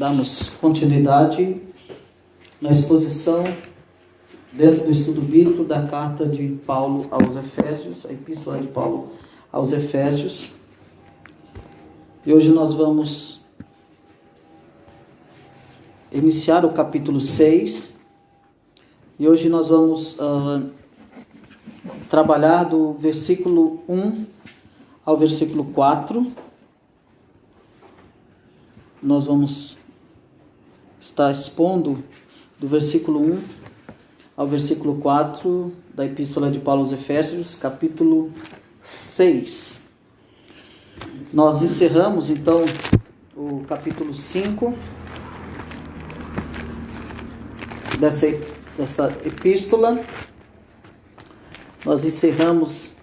darmos continuidade na exposição dentro do estudo bíblico da carta de Paulo aos Efésios, a epístola de Paulo aos Efésios. E hoje nós vamos iniciar o capítulo 6. E hoje nós vamos trabalhar do versículo 1 ao versículo 4. Nós vamos estar expondo do versículo 1 ao versículo 4 da epístola de Paulo aos Efésios, capítulo 6. Nós encerramos então o capítulo 5 dessa epístola. Nós encerramos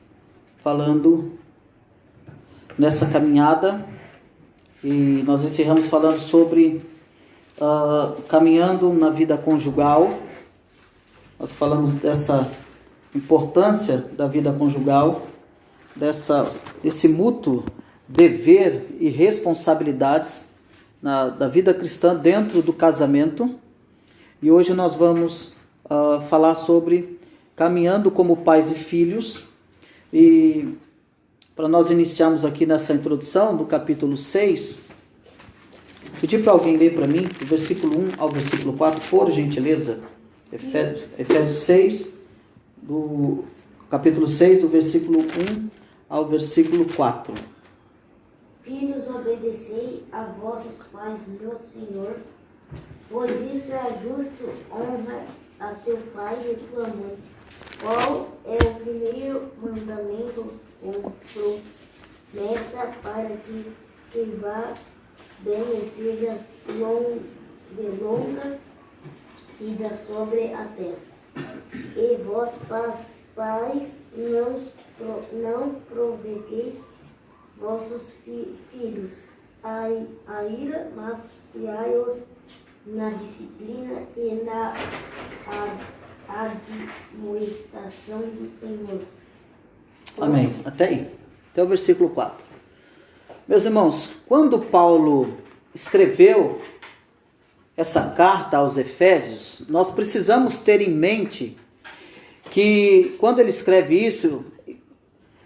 falando nessa caminhada e nós encerramos falando sobre caminhando na vida conjugal. Nós falamos dessa importância da vida conjugal, desse mútuo dever e responsabilidades da vida cristã dentro do casamento. E hoje nós vamos falar sobre caminhando como pais e filhos. E para nós iniciarmos aqui nessa introdução do capítulo 6, pedir para alguém ler para mim do versículo 1 ao versículo 4, por gentileza. Efésios 6, do capítulo 6, do versículo 1 ao versículo 4. Filhos, obedecei a vossos pais no Senhor, pois isso é justo. Honra a teu pai e a tua mãe. Qual é o primeiro mandamento com promessa para que te vá bem e sejas de longa vida sobre a terra? E vós, pais, não provoqueis vossos filhos a ira, mas criai-os na disciplina e na admoestação do Senhor. Amém. Até aí. Até o versículo 4. Meus irmãos, quando Paulo escreveu essa carta aos Efésios, nós precisamos ter em mente que quando ele escreve isso,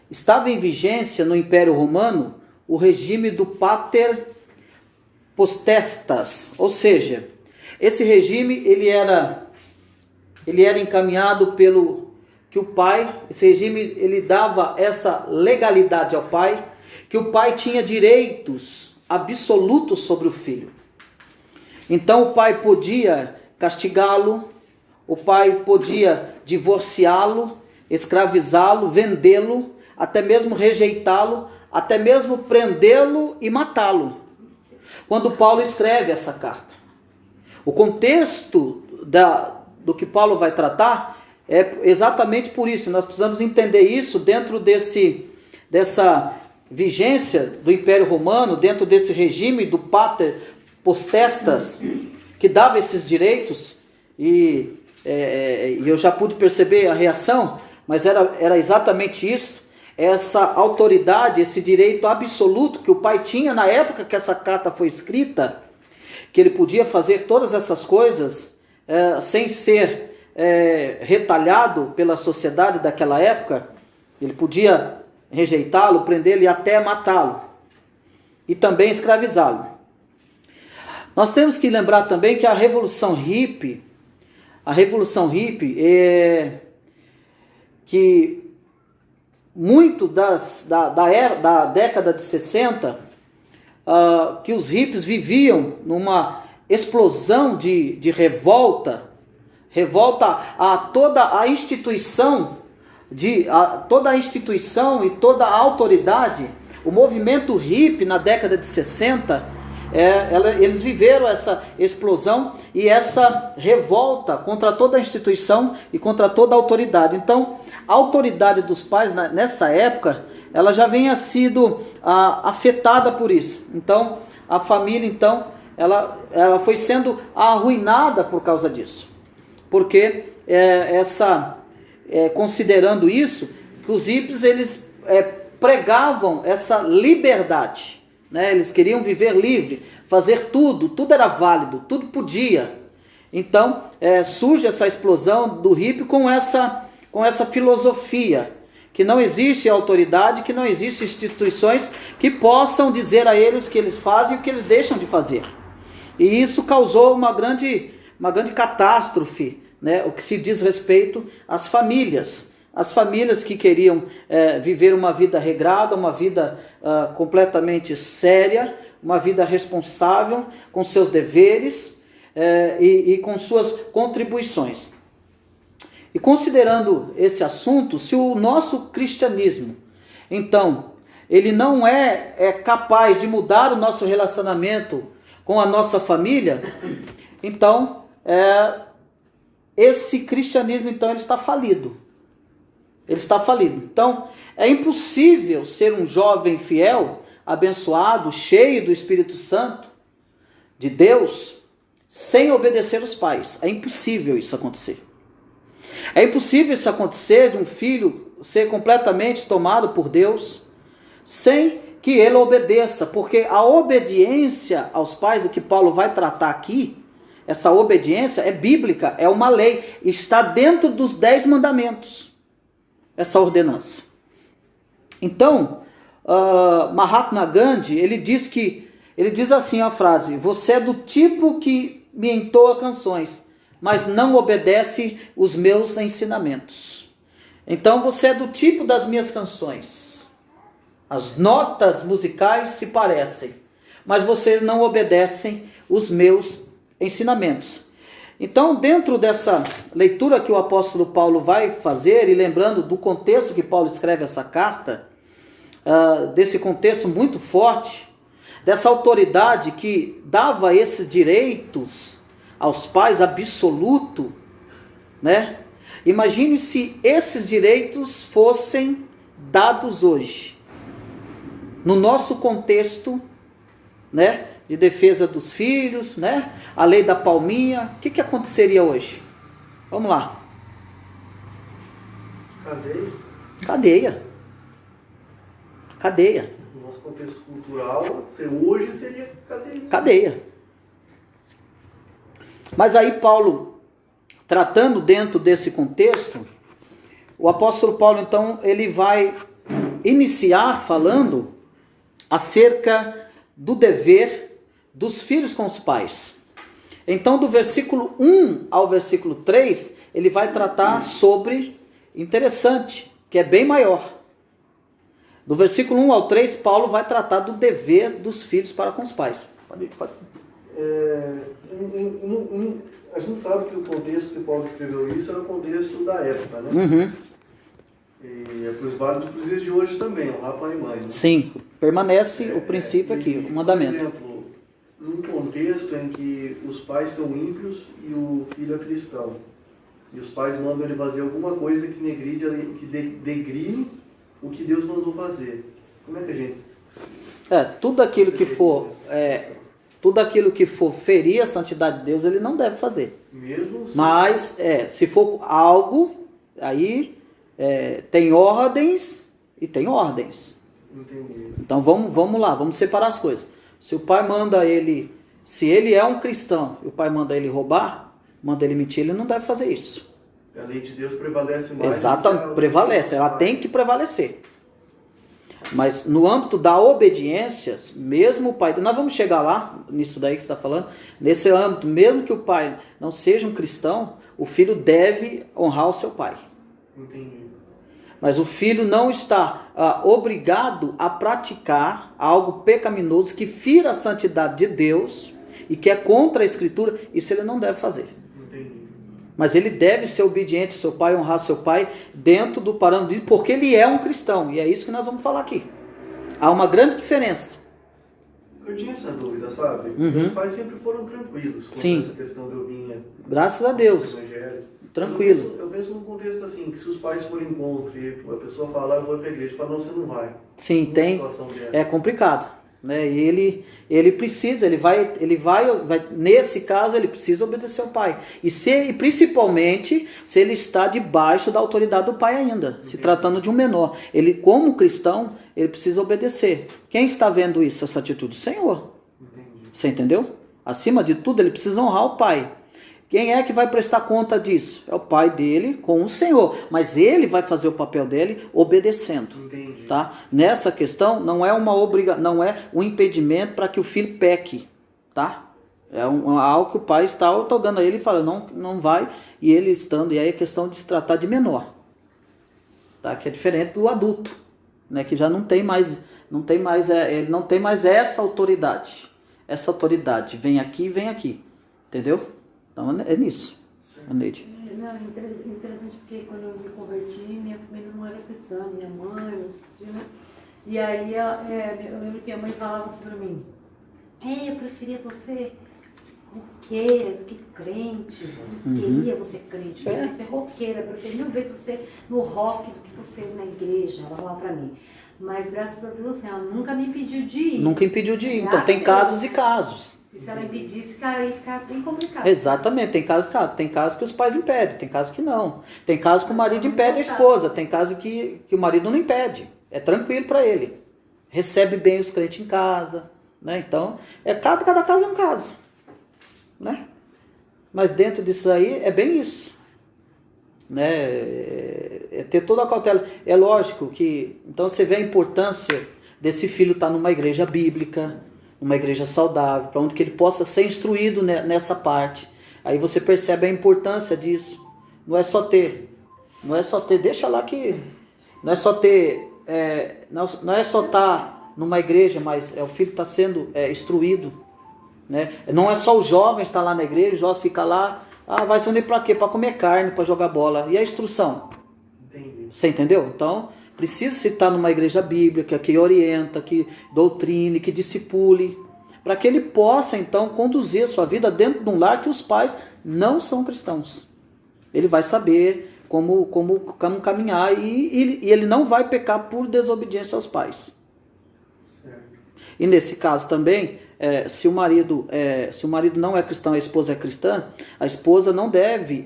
estava em vigência no Império Romano o regime do pater potestas, ou seja, esse regime ele era encaminhado pelo que o pai, esse regime ele dava essa legalidade ao pai, que o pai tinha direitos absolutos sobre o filho. Então o pai podia castigá-lo, o pai podia divorciá-lo, escravizá-lo, vendê-lo, até mesmo rejeitá-lo, até mesmo prendê-lo e matá-lo. Quando Paulo escreve essa carta, o contexto do que Paulo vai tratar é exatamente por isso. Nós precisamos entender isso dentro dessa vigência do Império Romano, dentro desse regime do pater potestas, que dava esses direitos, e eu já pude perceber a reação, mas era exatamente isso, essa autoridade, esse direito absoluto que o pai tinha na época que essa carta foi escrita, que ele podia fazer todas essas coisas sem ser retalhado pela sociedade daquela época. Ele podia rejeitá-lo, prendê-lo e até matá-lo, e também escravizá-lo. Nós temos que lembrar também que a Revolução Hippie, que muito da década de 60, que os hippies viviam numa explosão de revolta a toda a instituição, toda a instituição e toda a autoridade. O movimento hippie na década de 60, eles viveram essa explosão e essa revolta contra toda a instituição e contra toda a autoridade. Então, a autoridade dos pais nessa época, ela já vinha sido afetada por isso. Então, a família, ela foi sendo arruinada por causa disso. Porque considerando isso, que os hippies pregavam essa liberdade, né? Eles queriam viver livre, fazer tudo era válido, tudo podia. Então surge essa explosão do hippie com essa filosofia, que não existe autoridade, que não existem instituições que possam dizer a eles o que eles fazem e o que eles deixam de fazer. E isso causou uma grande catástrofe, né? O que se diz respeito às famílias. As famílias que queriam viver uma vida regrada, uma vida completamente séria, uma vida responsável, com seus deveres e com suas contribuições. E considerando esse assunto, se o nosso cristianismo, então, ele não é capaz de mudar o nosso relacionamento com a nossa família, então, esse cristianismo, então, ele está falido. Ele está falido. Então, é impossível ser um jovem fiel, abençoado, cheio do Espírito Santo, de Deus, sem obedecer os pais. É impossível isso acontecer. É impossível isso acontecer de um filho ser completamente tomado por Deus, sem que ele obedeça, porque a obediência aos pais, o que Paulo vai tratar aqui, essa obediência é bíblica, é uma lei, está dentro dos 10 mandamentos, essa ordenança. Então, Mahatma Gandhi, ele diz assim a frase: você é do tipo que me entoa canções, mas não obedece os meus ensinamentos. Então você é do tipo das minhas canções. As notas musicais se parecem, mas vocês não obedecem os meus ensinamentos. Então, dentro dessa leitura que o apóstolo Paulo vai fazer, e lembrando do contexto que Paulo escreve essa carta, desse contexto muito forte, dessa autoridade que dava esses direitos aos pais absoluto, né? Imagine se esses direitos fossem dados hoje, no nosso contexto, né, de defesa dos filhos, né, a lei da palminha. O que aconteceria hoje? Vamos lá. Cadeia. No nosso contexto cultural, hoje seria cadeia. Mas aí Paulo, tratando dentro desse contexto, o apóstolo Paulo, então, ele vai iniciar falando acerca do dever dos filhos com os pais. Então, do versículo 1 ao versículo 3, ele vai tratar sobre, interessante, que é bem maior. Do versículo 1 ao 3, Paulo vai tratar do dever dos filhos para com os pais. Pode. A gente sabe que o contexto que Paulo escreveu isso era o contexto da época, né? Uhum. E é válido para os dias de hoje também, honrar pai e mãe. Né? Sim, permanece o princípio aqui, o mandamento. Por exemplo, num contexto em que os pais são ímpios e o filho é cristão, e os pais mandam ele fazer alguma coisa que degrine o que Deus mandou fazer. Como é que a gente... Tudo aquilo que for ferir a santidade de Deus, ele não deve fazer. Mesmo se... Mas, se for algo, aí tem ordens e tem ordens. Entendi. Então vamos lá, vamos separar as coisas. Se o pai manda ele, se ele é um cristão, e o pai manda ele roubar, manda ele mentir, ele não deve fazer isso. A lei de Deus prevalece mais. Exatamente, prevalece, ela tem que prevalecer. Mas no âmbito da obediência, mesmo o pai... Nós vamos chegar lá, nisso daí que você está falando. Nesse âmbito, mesmo que o pai não seja um cristão, o filho deve honrar o seu pai. Entendi. Mas o filho não está obrigado a praticar algo pecaminoso que fira a santidade de Deus e que é contra a Escritura. Isso ele não deve fazer. Entendi. Mas ele deve ser obediente ao seu pai, honrar seu pai dentro do parâmetro, porque ele é um cristão. E é isso que nós vamos falar aqui. Há uma grande diferença. Eu tinha essa dúvida, sabe? Uhum. Meus pais sempre foram tranquilos com Sim. essa questão de eu vinha... Graças a Deus. Evangelho. Tranquilo. Eu penso num contexto assim, que se os pais forem contra e a pessoa falar, eu vou para a igreja, fala, não, você não vai. Sim, tem. É complicado, né? E ele precisa, ele vai, nesse caso, ele precisa obedecer ao pai. E principalmente, se ele está debaixo da autoridade do pai ainda, se tratando de um menor. Ele, como cristão, ele precisa obedecer. Quem está vendo isso, essa atitude? O Senhor. Você entendeu? Acima de tudo, ele precisa honrar o pai. Quem é que vai prestar conta disso? É o pai dele com o Senhor. Mas ele vai fazer o papel dele obedecendo. Entendi. Tá? Nessa questão, não é não é um impedimento para que o filho peque. Tá? É algo que o pai está otorgando a ele e fala, não vai, e ele estando, e aí é questão de se tratar de menor. Tá? Que é diferente do adulto, né? Que já não tem mais ele não tem mais essa autoridade. Essa autoridade vem aqui, entendeu? Então é nisso, Neide. Não, interessante porque quando eu me converti, minha família não era cristã, minha mãe, meus tios, né? E aí eu lembro que minha mãe falava assim pra mim, eu preferia você roqueira do que crente. Eu queria você crente, eu queria ser roqueira, eu preferia mil vezes você no rock do que você na igreja, ela falava pra mim. Mas graças a Deus, assim, ela nunca me impediu de ir. Nunca impediu de ir. Então tem casos e casos. E se ela impedisse, aí ficava bem complicado. Exatamente, tem casos que os pais impedem, tem casos que não. Tem casos que o marido impede a esposa, tem casos que o marido não impede. É tranquilo para ele. Recebe bem os crentes em casa, né? Então, cada caso é um caso, né? Mas dentro disso aí é bem isso, né? É ter toda a cautela. É lógico que, então você vê a importância desse filho estar numa igreja bíblica, uma igreja saudável, para onde que ele possa ser instruído nessa parte. Aí você percebe a importância disso. Não é só ter, deixa lá que não é só ter, não é só estar numa igreja, mas o filho está sendo instruído, né? Não é só o jovem estar lá na igreja, o jovem fica lá, vai se unir para quê? Para comer carne, para jogar bola. E a instrução? Entendi. Você entendeu? Então precisa-se estar numa igreja bíblica que orienta, que doutrine, que discipule, para que ele possa então conduzir a sua vida dentro de um lar que os pais não são cristãos. Ele vai saber como caminhar e ele não vai pecar por desobediência aos pais. Certo. E nesse caso também, se o marido não é cristão, a esposa é cristã, a esposa não deve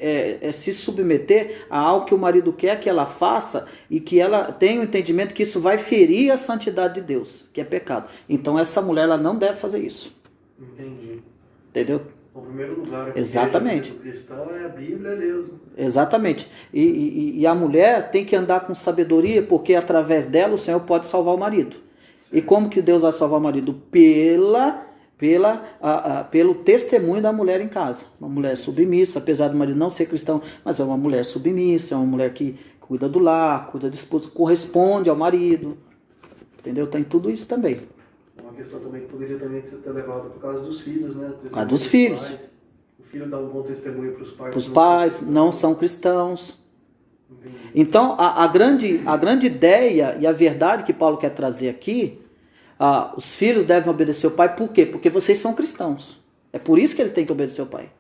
se submeter a algo que o marido quer que ela faça e que ela tenha o entendimento que isso vai ferir a santidade de Deus, que é pecado. Então essa mulher ela não deve fazer isso. Entendi. Entendeu? O primeiro lugar Exatamente. O cristão é a Bíblia, é Deus. Exatamente. E a mulher tem que andar com sabedoria, porque através dela o Senhor pode salvar o marido. E como que Deus vai salvar o marido? Pelo testemunho da mulher em casa. Uma mulher submissa, apesar do marido não ser cristão, mas é uma mulher submissa, é uma mulher que cuida do lar, cuida do esposo, corresponde ao marido. Entendeu? Tem tudo isso também. Uma questão também que poderia também ser levada por causa dos filhos, né? Por causa dos filhos. Pais. O filho dá um bom testemunho para os pais. Os pais não são cristãos. Entendi. Então, a grande ideia e a verdade que Paulo quer trazer aqui, os filhos devem obedecer o pai, por quê? Porque vocês são cristãos. É por isso que ele tem que obedecer o pai.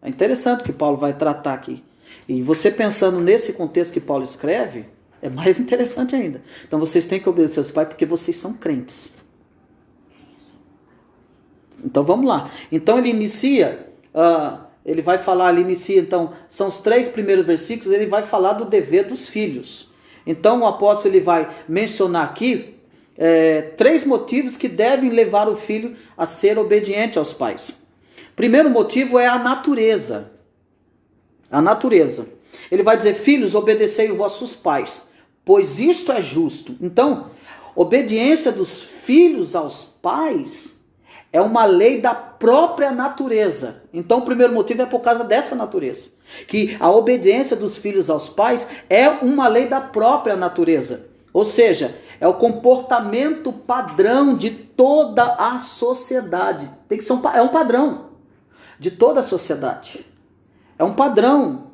É interessante que Paulo vai tratar aqui. E você pensando nesse contexto que Paulo escreve, é mais interessante ainda. Então, vocês têm que obedecer os pais porque vocês são crentes. Então, vamos lá. Então, ele inicia... ele vai falar, então, são os 3 primeiros versículos, ele vai falar do dever dos filhos. Então, o apóstolo ele vai mencionar aqui 3 motivos que devem levar o filho a ser obediente aos pais. Primeiro motivo é a natureza. A natureza. Ele vai dizer, filhos, obedecei os vossos pais, pois isto é justo. Então, obediência dos filhos aos pais é uma lei da própria natureza. Então, o primeiro motivo é por causa dessa natureza. Que a obediência dos filhos aos pais é uma lei da própria natureza. Ou seja, é o comportamento padrão de toda a sociedade. Tem que ser um padrão de toda a sociedade. É um padrão.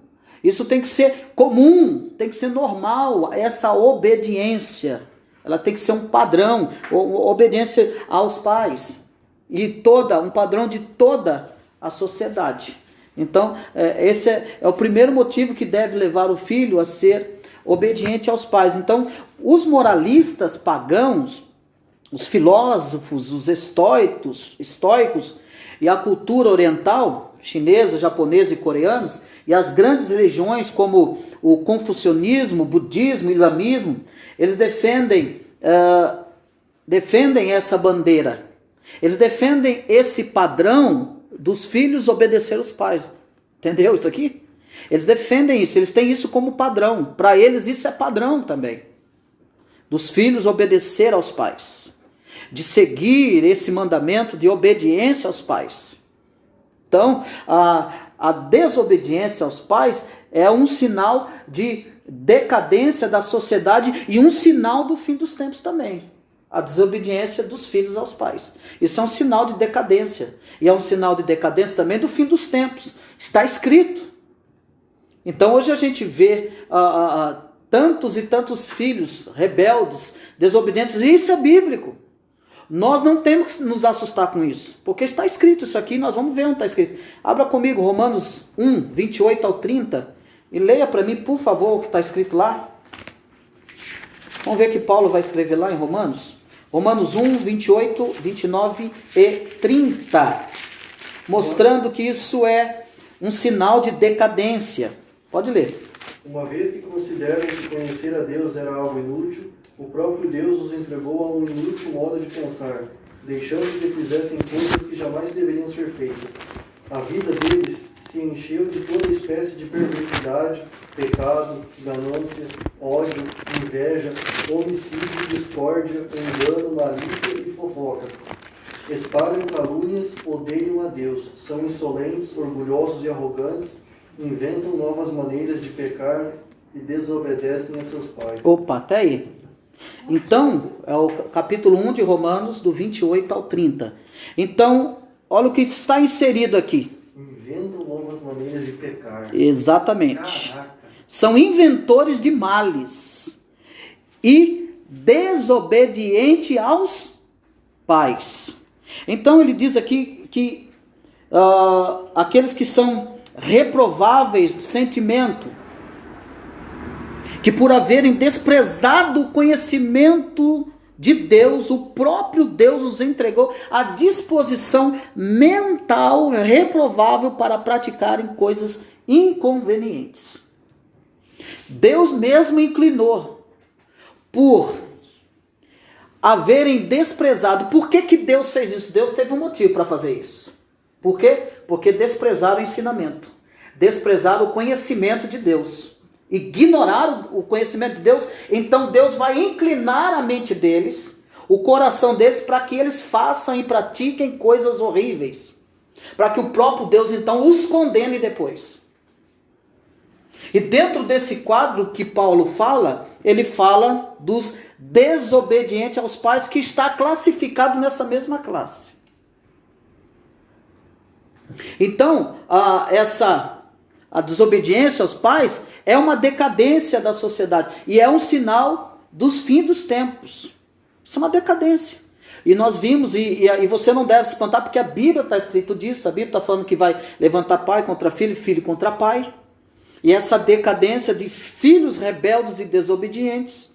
Isso tem que ser comum, tem que ser normal, essa obediência. Ela tem que ser um padrão, obediência aos pais. E um padrão de toda a sociedade. Então, esse é o primeiro motivo que deve levar o filho a ser obediente aos pais. Então, os moralistas pagãos, os filósofos, os estoicos e a cultura oriental, chinesa, japonesa e coreanos, e as grandes religiões como o confucionismo, o budismo, o islamismo, eles defendem essa bandeira. Eles defendem esse padrão dos filhos obedecer os pais. Entendeu isso aqui? Eles defendem isso, eles têm isso como padrão. Para eles isso é padrão também. Dos filhos obedecer aos pais. De seguir esse mandamento de obediência aos pais. Então, a desobediência aos pais é um sinal de decadência da sociedade e um sinal do fim dos tempos também. A desobediência dos filhos aos pais. Isso é um sinal de decadência. E é um sinal de decadência também do fim dos tempos. Está escrito. Então hoje a gente vê tantos e tantos filhos rebeldes, desobedientes, e isso é bíblico. Nós não temos que nos assustar com isso, porque está escrito isso aqui, nós vamos ver onde está escrito. Abra comigo Romanos 1, 28 ao 30, e leia para mim, por favor, o que está escrito lá. Vamos ver o que Paulo vai escrever lá em Romanos. Romanos 1, 28, 29 e 30. Mostrando que isso é um sinal de decadência. Pode ler. Uma vez que consideram que conhecer a Deus era algo inútil, o próprio Deus os entregou a um inútil modo de pensar, deixando que fizessem coisas que jamais deveriam ser feitas. A vida deles se encheu de toda espécie de perversidade, pecado, ganância, ódio, inveja, homicídio, discórdia, engano, malícia e fofocas. Espalham calúnias, odeiam a Deus, são insolentes, orgulhosos e arrogantes, inventam novas maneiras de pecar e desobedecem a seus pais. Opa, até aí. Então, é o capítulo 1 de Romanos, do 28 ao 30. Então, olha o que está inserido aqui. Inventam novas maneiras de pecar. Exatamente. Caraca. São inventores de males e desobediente aos pais. Então ele diz aqui que aqueles que são reprováveis de sentimento, que por haverem desprezado o conhecimento de Deus, o próprio Deus os entregou à disposição mental reprovável para praticarem coisas inconvenientes. Deus mesmo inclinou por haverem desprezado. Por que Deus fez isso? Deus teve um motivo para fazer isso. Por quê? Porque desprezaram o ensinamento, desprezaram o conhecimento de Deus, ignoraram o conhecimento de Deus. Então Deus vai inclinar a mente deles, o coração deles, para que eles façam e pratiquem coisas horríveis, para que o próprio Deus então os condene depois. E dentro desse quadro que Paulo fala, ele fala dos desobedientes aos pais, que está classificado nessa mesma classe. Então, a desobediência aos pais é uma decadência da sociedade e é um sinal dos fins dos tempos. Isso é uma decadência. E nós vimos, e você não deve se espantar, porque a Bíblia está escrito disso. A Bíblia está falando que vai levantar pai contra filho, filho contra pai. E essa decadência de filhos rebeldes e desobedientes,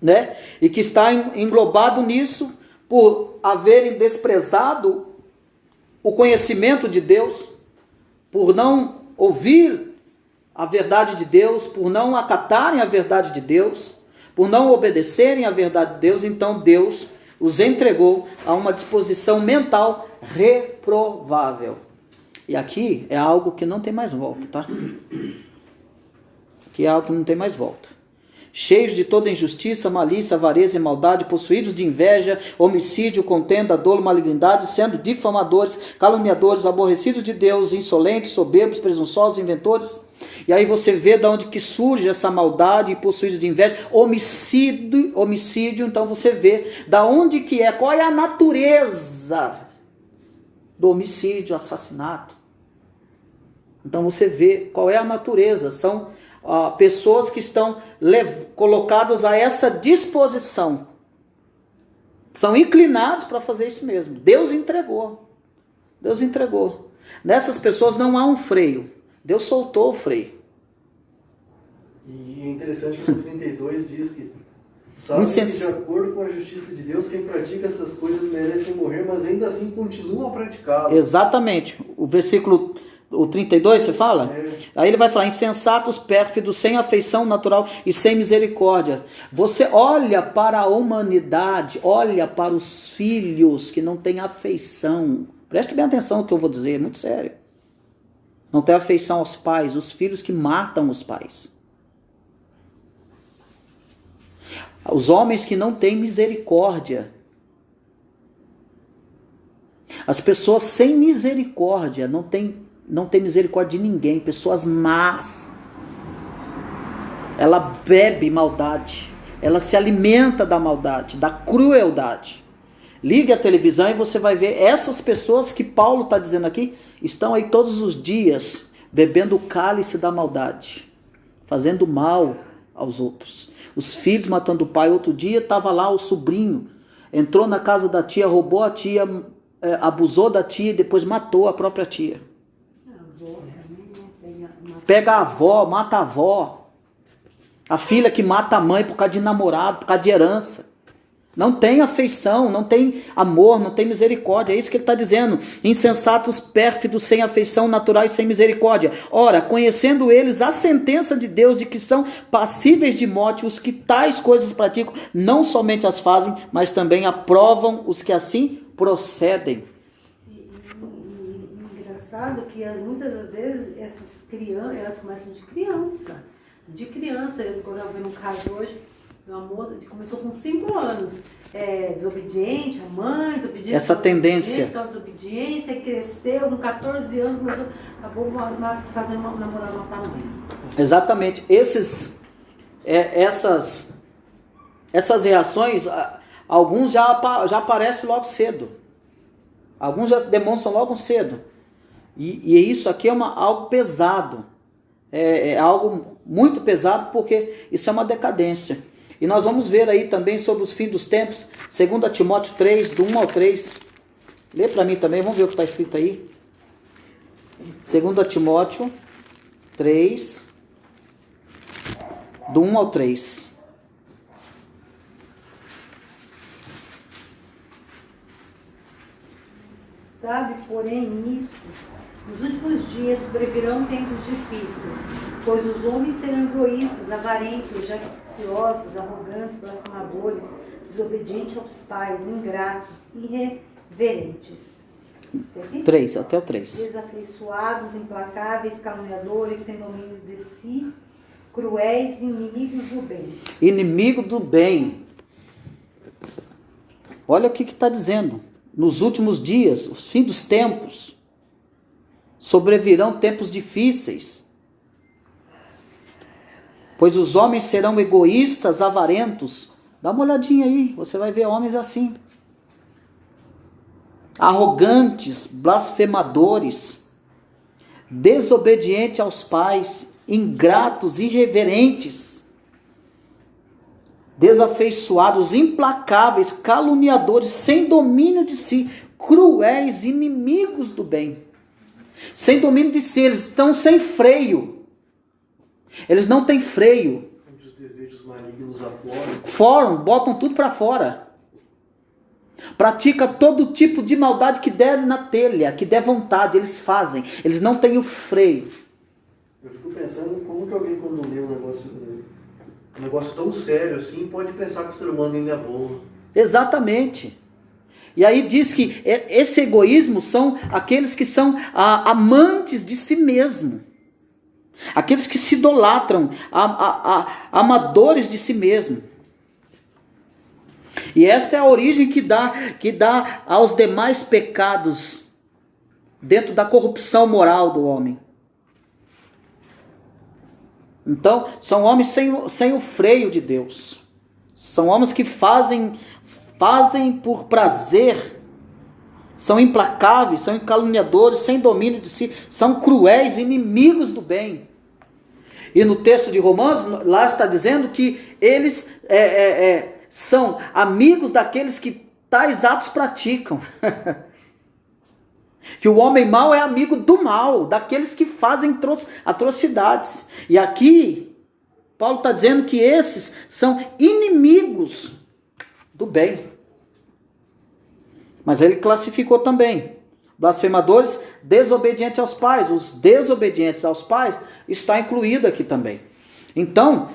né? E que está englobado nisso por haverem desprezado o conhecimento de Deus, por não ouvir a verdade de Deus, por não acatarem a verdade de Deus, por não obedecerem a verdade de Deus. Então Deus os entregou a uma disposição mental reprovável. E aqui é algo que não tem mais volta, tá? Aqui é algo que não tem mais volta. Cheios de toda injustiça, malícia, avareza e maldade, possuídos de inveja, homicídio, contenda, dolo, malignidade, sendo difamadores, caluniadores, aborrecidos de Deus, insolentes, soberbos, presunçosos, inventores. E aí você vê de onde que surge essa maldade e possuídos de inveja, homicídio, então você vê da onde que é, qual é a natureza do homicídio, assassinato. Então você vê qual é a natureza. São pessoas que estão colocadas a essa disposição. São inclinados para fazer isso mesmo. Deus entregou. Deus entregou. Nessas pessoas não há um freio. Deus soltou o freio. E é interessante que o 32 diz que sabe que de acordo com a justiça de Deus, quem pratica essas coisas merece morrer, mas ainda assim continua a praticá-las. Exatamente. O versículo O 32 você fala? É. Aí ele vai falar, insensatos, pérfidos, sem afeição natural e sem misericórdia. Você olha para a humanidade, olha para os filhos que não têm afeição. Preste bem atenção no que eu vou dizer, é muito sério. Não tem afeição aos pais, os filhos que matam os pais. Os homens que não têm misericórdia. As pessoas sem misericórdia, não tem misericórdia de ninguém, pessoas más. Ela bebe maldade, ela se alimenta da maldade, da crueldade. Ligue a televisão e você vai ver essas pessoas que Paulo está dizendo aqui, estão aí todos os dias bebendo o cálice da maldade, fazendo mal aos outros. Os filhos matando o pai. Outro dia estava lá o sobrinho, entrou na casa da tia, roubou a tia, abusou da tia e depois matou a própria tia. Pega a avó, mata a avó. A filha que mata a mãe por causa de namorado, por causa de herança. Não tem afeição, não tem amor, não tem misericórdia. É isso que ele está dizendo. Insensatos, pérfidos, sem afeição natural e sem misericórdia. Ora, conhecendo eles a sentença de Deus de que são passíveis de morte os que tais coisas praticam, não somente as fazem, mas também aprovam os que assim procedem. Engraçado que muitas das vezes essas crianças, elas começam de criança. Quando eu vi um caso hoje, uma moça que começou com 5 anos, desobediente, a mãe, desobediente. Essa tendência. Desobediência, cresceu com 14 anos, acabou fazendo namorado matar a mãe. Exatamente. Essas reações, alguns já aparecem logo cedo. Alguns já demonstram logo cedo. E isso aqui é algo pesado. É algo muito pesado, porque isso é uma decadência. E nós vamos ver aí também sobre os fins dos tempos, 2 Timóteo 3, do 1 ao 3. Lê para mim também, vamos ver o que está escrito aí. 2 Timóteo 3, do 1 ao 3. Sabe, porém, isso, nos últimos dias sobrevirão tempos difíceis, pois os homens serão egoístas, avarentos, jactanciosos, arrogantes, blasfemadores, desobedientes aos pais, ingratos, irreverentes. 3, até o 3. Desafeiçoados, implacáveis, caluniadores, sem domínio de si, cruéis, inimigos do bem. Inimigo do bem. Olha o que está dizendo. Nos últimos dias, os fins dos tempos, sobrevirão tempos difíceis, pois os homens serão egoístas, avarentos. Dá uma olhadinha aí, você vai ver homens assim. Arrogantes, blasfemadores, desobedientes aos pais, ingratos, irreverentes, desafeiçoados, implacáveis, caluniadores, sem domínio de si, cruéis, inimigos do bem. Sem domínio de si, eles estão sem freio. Eles não têm freio. Os desejos malignos afloram. Foram, botam tudo para fora. Pratica todo tipo de maldade que der na telha, que der vontade, eles fazem. Eles não têm o freio. Eu fico pensando como que alguém, quando lê um negócio tão sério assim, pode pensar que o ser humano ainda é bom. Exatamente. E aí diz que esse egoísmo são aqueles que são amantes de si mesmo. Aqueles que se idolatram, amadores de si mesmo. E esta é a origem que dá aos demais pecados dentro da corrupção moral do homem. Então, são homens sem o freio de Deus. São homens que fazem por prazer. São implacáveis, são caluniadores, sem domínio de si. São cruéis, inimigos do bem. E no texto de Romanos, lá está dizendo que eles são amigos daqueles que tais atos praticam. Que o homem mau é amigo do mal, daqueles que fazem atrocidades. E aqui, Paulo está dizendo que esses são inimigos do bem. Mas ele classificou também Blasfemadores, desobedientes aos pais. Os desobedientes aos pais está incluído aqui também. Então,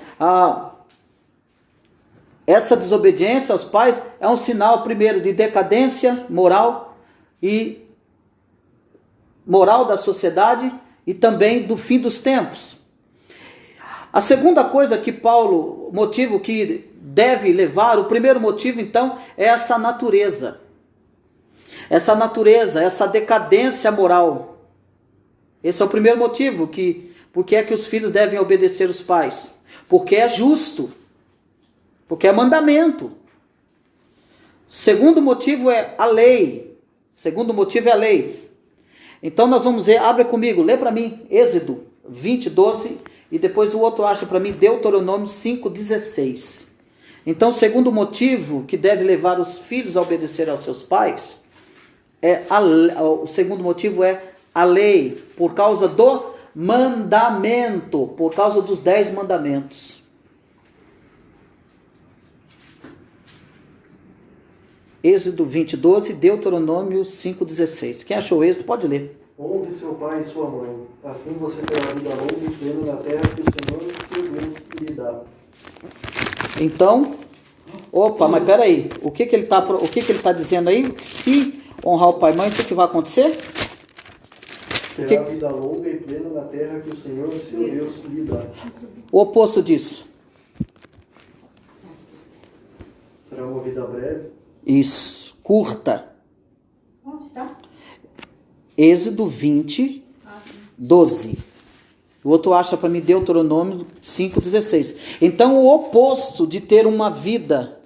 essa desobediência aos pais é um sinal, primeiro, de decadência moral da sociedade e também do fim dos tempos. A segunda coisa que Paulo, motivo que deve levar, o primeiro motivo então é essa natureza. Essa decadência moral. Esse é o primeiro motivo, porque é que os filhos devem obedecer os pais. Porque é justo. Porque é mandamento. Segundo motivo é a lei. Então nós vamos ver, abre comigo, lê para mim, Êxodo 20, 12, e depois o outro acha para mim, Deuteronômio 5, 16. Então o segundo motivo que deve levar os filhos a obedecer aos seus pais, o segundo motivo é a lei, por causa do mandamento, por causa dos 10 mandamentos. Êxodo 20, 12, Deuteronômio 5, 16. Quem achou o Êxodo pode ler. Honre seu pai e sua mãe, assim você terá vida longa e plena na terra que o Senhor, seu Deus, lhe dá. Então, mas peraí, o que ele está dizendo aí? Se honrar o pai e mãe, o que vai acontecer? Terá vida longa e plena na terra que o Senhor, seu Deus, lhe dá. O oposto disso. Será uma vida breve. Isso, curta. Onde está? Êxodo 20, 12. O outro acha para mim Deuteronômio 5, 16. Então o oposto de ter uma vida,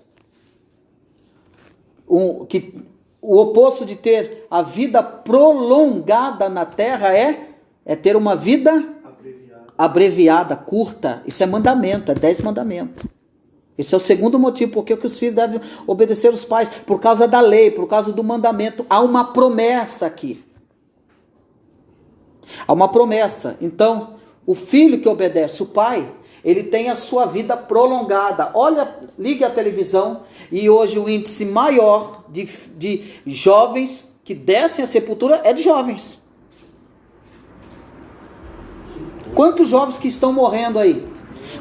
o oposto de ter a vida prolongada na terra é ter uma vida abreviada, curta. Isso é mandamento, é 10 mandamentos. Esse é o segundo motivo porque os filhos devem obedecer os pais, por causa da lei, por causa do mandamento. Há uma promessa aqui. Há uma promessa. Então, o filho que obedece o pai, ele tem a sua vida prolongada. Olha, ligue a televisão e hoje o índice maior de jovens que descem a sepultura é de jovens. Quantos jovens que estão morrendo aí?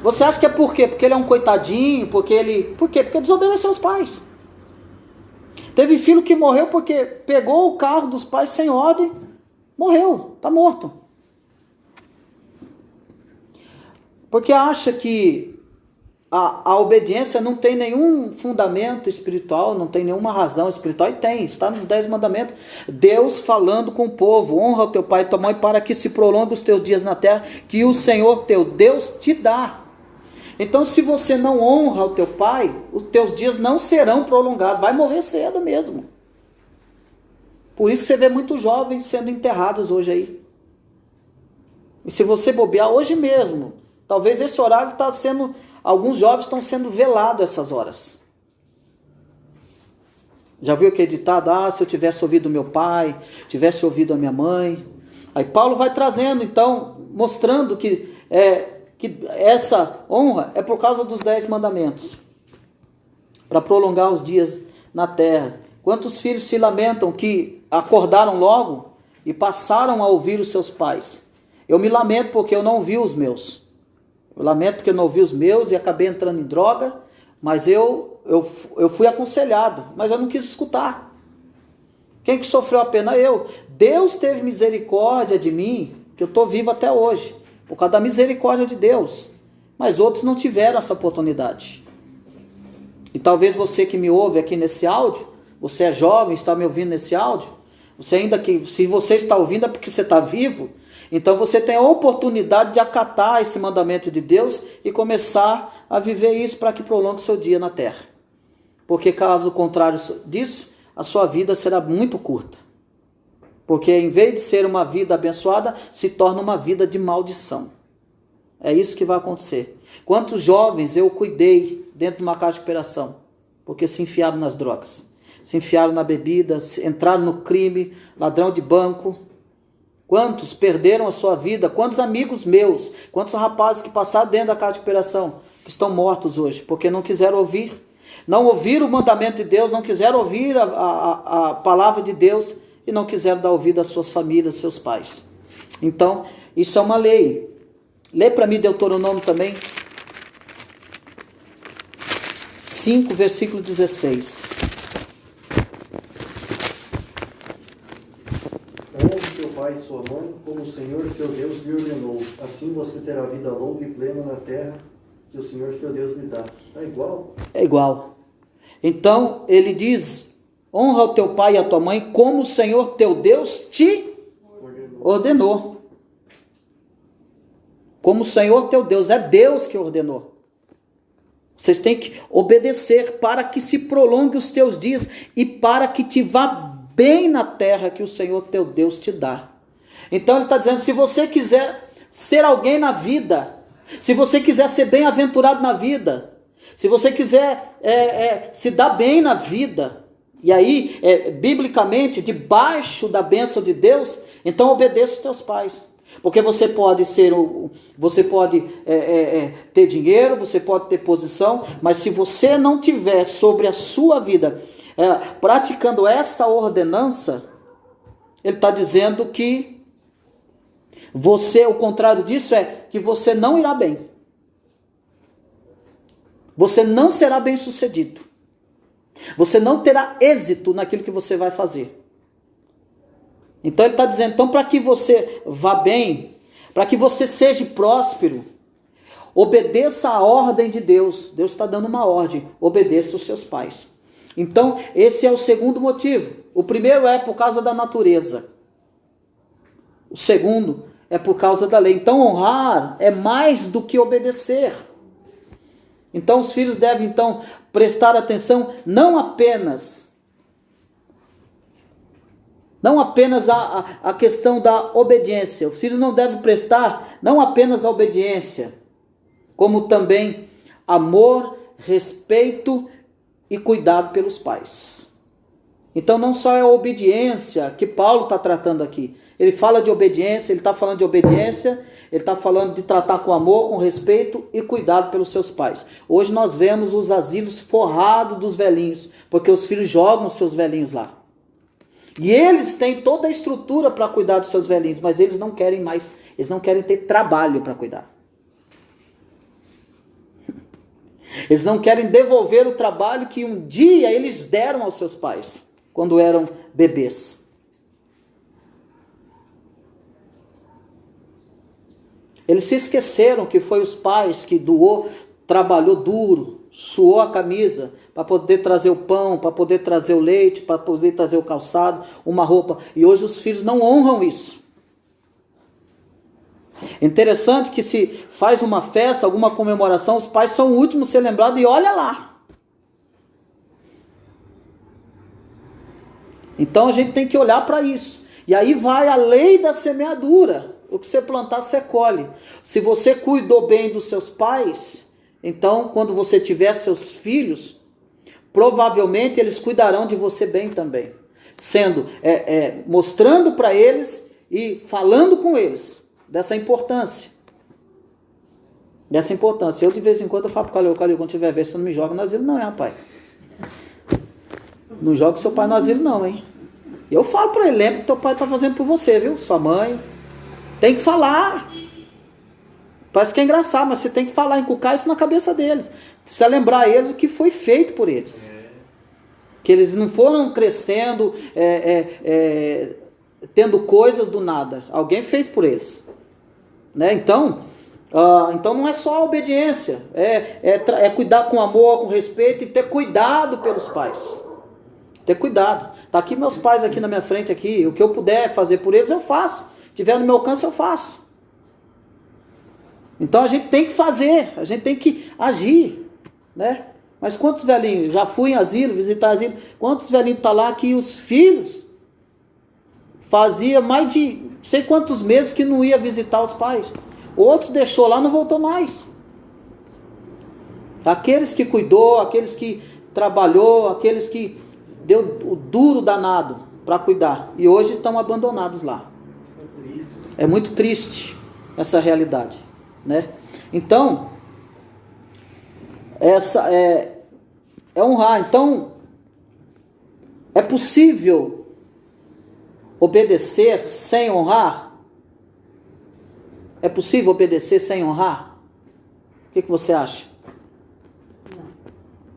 Você acha que é por quê? Porque ele é um coitadinho? Por quê? Porque desobedeceu aos pais. Teve filho que morreu porque pegou o carro dos pais sem ordem, morreu, está morto. Porque acha que a obediência não tem nenhum fundamento espiritual, não tem nenhuma razão espiritual, e tem, está nos 10 mandamentos. Deus falando com o povo, honra o teu pai e tua mãe para que se prolongue os teus dias na terra, que o Senhor teu Deus te dá. Então se você não honra o teu pai, os teus dias não serão prolongados, vai morrer cedo mesmo. Por isso você vê muitos jovens sendo enterrados hoje aí. E se você bobear hoje mesmo, talvez esse horário está sendo... Alguns jovens estão sendo velados essas horas. Já viu aquele ditado? Se eu tivesse ouvido meu pai, tivesse ouvido a minha mãe. Aí Paulo vai trazendo, então, mostrando que essa honra é por causa dos 10 mandamentos. Para prolongar os dias na terra. Quantos filhos se lamentam que acordaram logo e passaram a ouvir os seus pais? Eu me lamento porque eu não ouvi os meus. Eu lamento porque eu não ouvi os meus e acabei entrando em droga, mas eu fui aconselhado, mas eu não quis escutar. Quem que sofreu a pena? Eu. Deus teve misericórdia de mim, que eu estou vivo até hoje, por causa da misericórdia de Deus. Mas outros não tiveram essa oportunidade. E talvez você que me ouve aqui nesse áudio, você é jovem, está me ouvindo nesse áudio, se você está ouvindo é porque você está vivo. Então você tem a oportunidade de acatar esse mandamento de Deus e começar a viver isso para que prolongue o seu dia na terra. Porque caso contrário disso, a sua vida será muito curta. Porque em vez de ser uma vida abençoada, se torna uma vida de maldição. É isso que vai acontecer. Quantos jovens eu cuidei dentro de uma casa de recuperação? Porque se enfiaram nas drogas, se enfiaram na bebida, entraram no crime, ladrão de banco. Quantos perderam a sua vida? Quantos amigos meus? Quantos rapazes que passaram dentro da casa de recuperação? Que estão mortos hoje, porque não quiseram ouvir. Não ouviram o mandamento de Deus, não quiseram ouvir a palavra de Deus e não quiseram dar ouvido às suas famílias, seus pais. Então, isso é uma lei. Lê para mim Deuteronômio também, 5, versículo 16. Honre seu pai e sua mãe, como o Senhor seu Deus lhe ordenou. Assim você terá vida longa e plena na terra que o Senhor seu Deus lhe dá. É igual? É igual. Então, ele diz, honra o teu pai e a tua mãe, como o Senhor teu Deus te ordenou. Como o Senhor teu Deus, é Deus que ordenou. Vocês têm que obedecer para que se prolongue os teus dias e para que te vá bem na terra que o Senhor teu Deus te dá. Então ele está dizendo, se você quiser ser alguém na vida, se você quiser ser bem-aventurado na vida, se você quiser se dar bem na vida, e aí, biblicamente, debaixo da bênção de Deus, então obedeça os teus pais. Porque você pode ter dinheiro, você pode ter posição, mas se você não tiver sobre a sua vida praticando essa ordenança, ele está dizendo que o contrário disso é que você não irá bem. Você não será bem sucedido. Você não terá êxito naquilo que você vai fazer. Então ele está dizendo, então para que você vá bem, para que você seja próspero, obedeça a ordem de Deus. Deus está dando uma ordem, obedeça os seus pais. Então esse é o segundo motivo. O primeiro é por causa da natureza. O segundo é por causa da lei. Então honrar é mais do que obedecer. Então os filhos devem então prestar atenção não apenas a questão da obediência. Os filhos não devem prestar não apenas a obediência, como também amor, respeito e cuidado pelos pais. Então não só é a obediência que Paulo está tratando aqui. Ele fala de obediência, ele está falando de obediência, ele está falando de tratar com amor, com respeito e cuidado pelos seus pais. Hoje nós vemos os asilos forrados dos velhinhos, porque os filhos jogam os seus velhinhos lá. E eles têm toda a estrutura para cuidar dos seus velhinhos, mas eles não querem mais, eles não querem ter trabalho para cuidar. Eles não querem devolver o trabalho que um dia eles deram aos seus pais, quando eram bebês. Eles se esqueceram que foi os pais que trabalhou duro, suou a camisa, para poder trazer o pão, para poder trazer o leite, para poder trazer o calçado, uma roupa. E hoje os filhos não honram isso. É interessante que se faz uma festa, alguma comemoração, os pais são o último a ser lembrados e olha lá. Então a gente tem que olhar para isso. E aí vai a lei da semeadura. O que você plantar, você colhe. Se você cuidou bem dos seus pais, então quando você tiver seus filhos, provavelmente eles cuidarão de você bem também, mostrando para eles e falando com eles dessa importância. Eu de vez em quando eu falo para o Calil, quando tiver vez, você não me joga no asilo não, hein, rapaz? Não joga seu pai no asilo não, hein? Eu falo para ele, lembra que teu pai está fazendo por você, viu? Sua mãe. Tem que falar. Parece que é engraçado, mas você tem que falar, inculcar isso na cabeça deles. Precisa lembrar eles o que foi feito por eles. Que eles não foram crescendo, tendo coisas do nada. Alguém fez por eles. Né? Então não é só a obediência. É cuidar com amor, com respeito e ter cuidado pelos pais. Ter cuidado. Tá aqui meus pais aqui na minha frente. Aqui. O que eu puder fazer por eles, eu faço. Se tiver no meu alcance, eu faço. Então a gente tem que fazer, a gente tem que agir, né? Mas quantos velhinhos, já fui em asilo, visitar asilo, quantos velhinhos estão lá que os filhos fazia mais de sei quantos meses que não ia visitar os pais. Outros deixou lá, não voltou mais. Aqueles que cuidou, aqueles que trabalhou, aqueles que deu o duro danado para cuidar. E hoje estão abandonados lá. É muito triste essa realidade. Né? Então, essa é honrar. Então, é possível obedecer sem honrar? É possível obedecer sem honrar? O que você acha?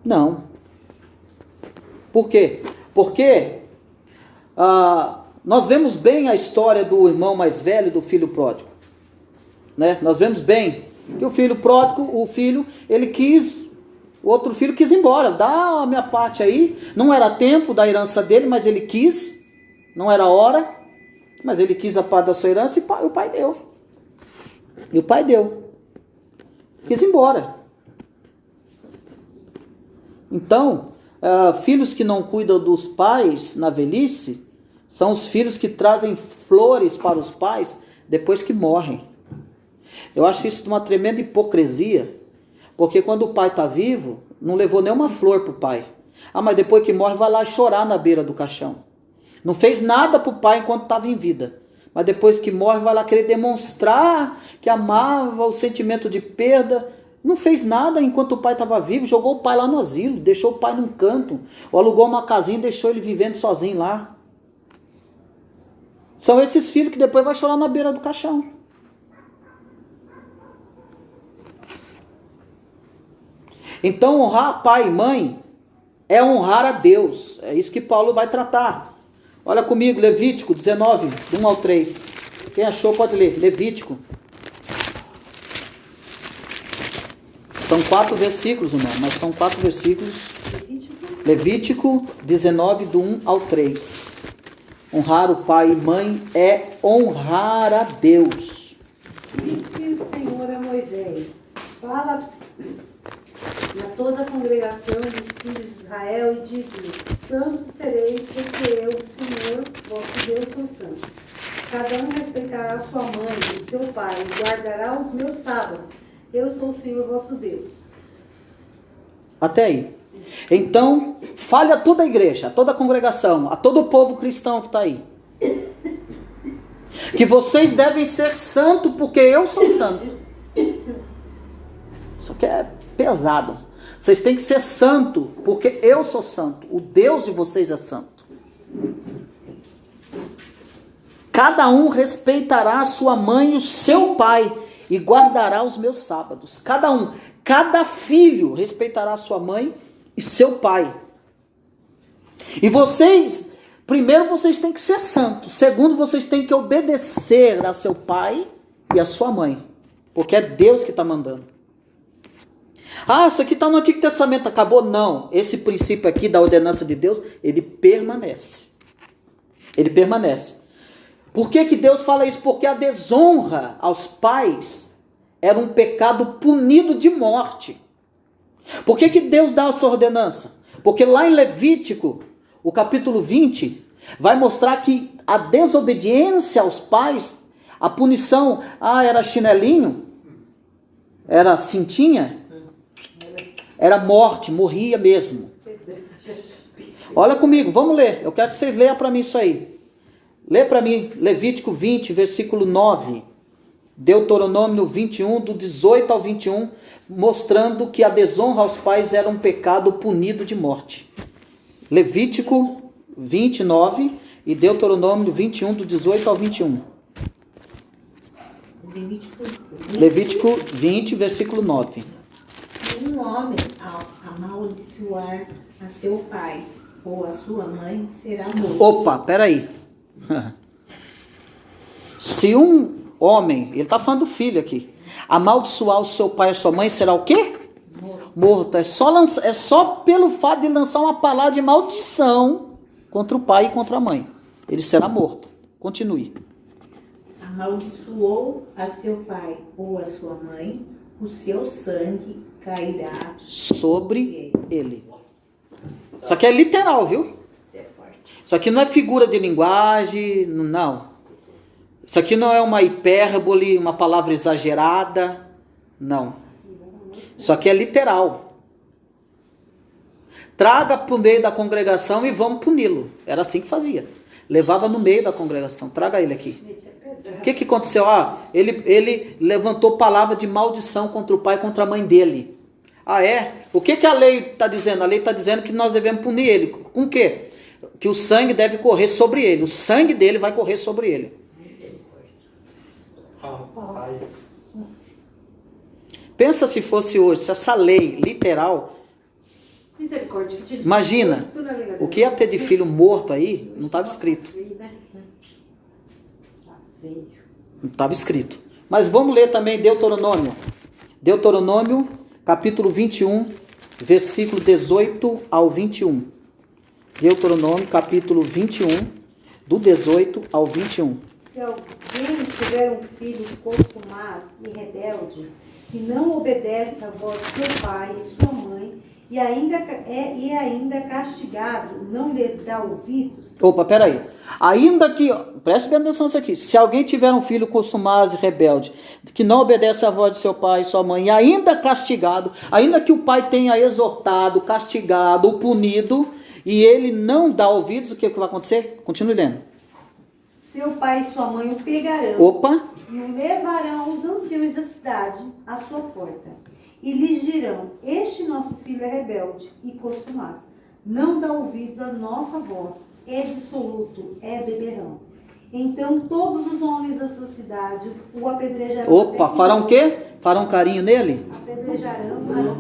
Não. Por quê? Porque nós vemos bem a história do irmão mais velho do filho pródigo. Né? Nós vemos bem que o filho pródigo, o outro filho quis ir embora. Dá a minha parte aí. Não era tempo da herança dele, mas ele quis. Não era hora, mas ele quis a parte da sua herança e o pai deu. E o pai deu. Quis ir embora. Então, filhos que não cuidam dos pais na velhice são os filhos que trazem flores para os pais depois que morrem. Eu acho isso uma tremenda hipocrisia, porque quando o pai está vivo, não levou nenhuma flor para o pai. Mas depois que morre, vai lá chorar na beira do caixão. Não fez nada para o pai enquanto estava em vida. Mas depois que morre, vai lá querer demonstrar que amava, o sentimento de perda. Não fez nada enquanto o pai estava vivo, jogou o pai lá no asilo, deixou o pai num canto, ou alugou uma casinha e deixou ele vivendo sozinho lá. São esses filhos que depois vai chorar na beira do caixão. Então, honrar pai e mãe é honrar a Deus. É isso que Paulo vai tratar. Olha comigo, Levítico 19, do 1 ao 3. Quem achou pode ler. Levítico. São 4 versículos, irmão, mas são 4 versículos. Levítico 19, do 1 ao 3. Honrar o pai e mãe é honrar a Deus. Disse o Senhor a Moisés: fala a toda a congregação dos filhos de Israel e diz-lhes: santos sereis, porque eu, o Senhor, vosso Deus, sou santo. Cada um respeitará a sua mãe e o seu pai, e guardará os meus sábados. Eu sou o Senhor vosso Deus. Até aí. Então, fale a toda a igreja, a toda a congregação, a todo o povo cristão que está aí, que vocês devem ser santos porque eu sou santo. Isso aqui é pesado. Vocês têm que ser santo porque eu sou santo. O Deus de vocês é santo. Cada um respeitará a sua mãe e o seu pai e guardará os meus sábados. Cada filho respeitará a sua mãe e seu pai. E vocês, primeiro vocês têm que ser santos. Segundo, vocês têm que obedecer a seu pai e a sua mãe. Porque é Deus que está mandando. Isso aqui está no Antigo Testamento, acabou? Não. Esse princípio aqui da ordenança de Deus, ele permanece. Ele permanece. Por que que Deus fala isso? Porque a desonra aos pais era um pecado punido de morte. Por que que Deus dá essa ordenança? Porque lá em Levítico, o capítulo 20, vai mostrar que a desobediência aos pais, a punição, era chinelinho, era cintinha, era morte, morria mesmo. Olha comigo, vamos ler. Eu quero que vocês leiam para mim isso aí. Lê para mim Levítico 20, versículo 9. Deuteronômio 21, do 18 ao 21, mostrando que a desonra aos pais era um pecado punido de morte. Levítico 29 e Deuteronômio 21, do 18 ao 21. Levítico 20, versículo 9. Se um homem amaldiçoar a seu pai ou a sua mãe, será morto. Opa, peraí. Se um homem, ele está falando do filho aqui, amaldiçoar o seu pai e a sua mãe, será o quê? Morto. É só pelo fato de lançar uma palavra de maldição contra o pai e contra a mãe. Ele será morto. Continue. Amaldiçoou a seu pai ou a sua mãe, o seu sangue cairá sobre ele. Isso aqui é literal, viu? Isso é forte. Isso aqui não é figura de linguagem, não. Isso aqui não é uma hipérbole, uma palavra exagerada, não. Isso aqui é literal. Traga para o meio da congregação e vamos puni-lo. Era assim que fazia. Levava no meio da congregação. Traga ele aqui. O que aconteceu? Ele levantou palavra de maldição contra o pai e contra a mãe dele. O que a lei está dizendo? A lei está dizendo que nós devemos punir ele. Com o quê? que o sangue deve correr sobre ele. O sangue dele vai correr sobre ele. Rapaz. Pensa se fosse hoje, se essa lei literal... Misericórdia. Imagina, o que ia ter de filho morto aí, não estava escrito. Não estava escrito. Mas vamos ler também Deuteronômio. Deuteronômio, capítulo 21, versículo 18 ao 21. Deuteronômio, capítulo 21, do 18 ao 21. Se alguém tiver um filho contumaz e rebelde, que não obedece à voz de seu pai e sua mãe, e ainda castigado, não lhes dá ouvidos. Opa, peraí. Ainda que, preste bem atenção nisso aqui. Se alguém tiver um filho contumaz e rebelde, que não obedece à voz de seu pai e sua mãe, e ainda castigado, ainda que o pai tenha exortado, castigado ou punido, e ele não dá ouvidos, o que vai acontecer? Continue lendo. Seu pai e sua mãe o pegarão. Opa. E o levarão aos anciãos da cidade à sua porta. E lhes dirão: este nosso filho é rebelde e contumaz. Não dá ouvidos à nossa voz. É dissoluto, é beberrão. Então todos os homens da sua cidade o apedrejarão. Opa, farão o quê? Farão carinho nele?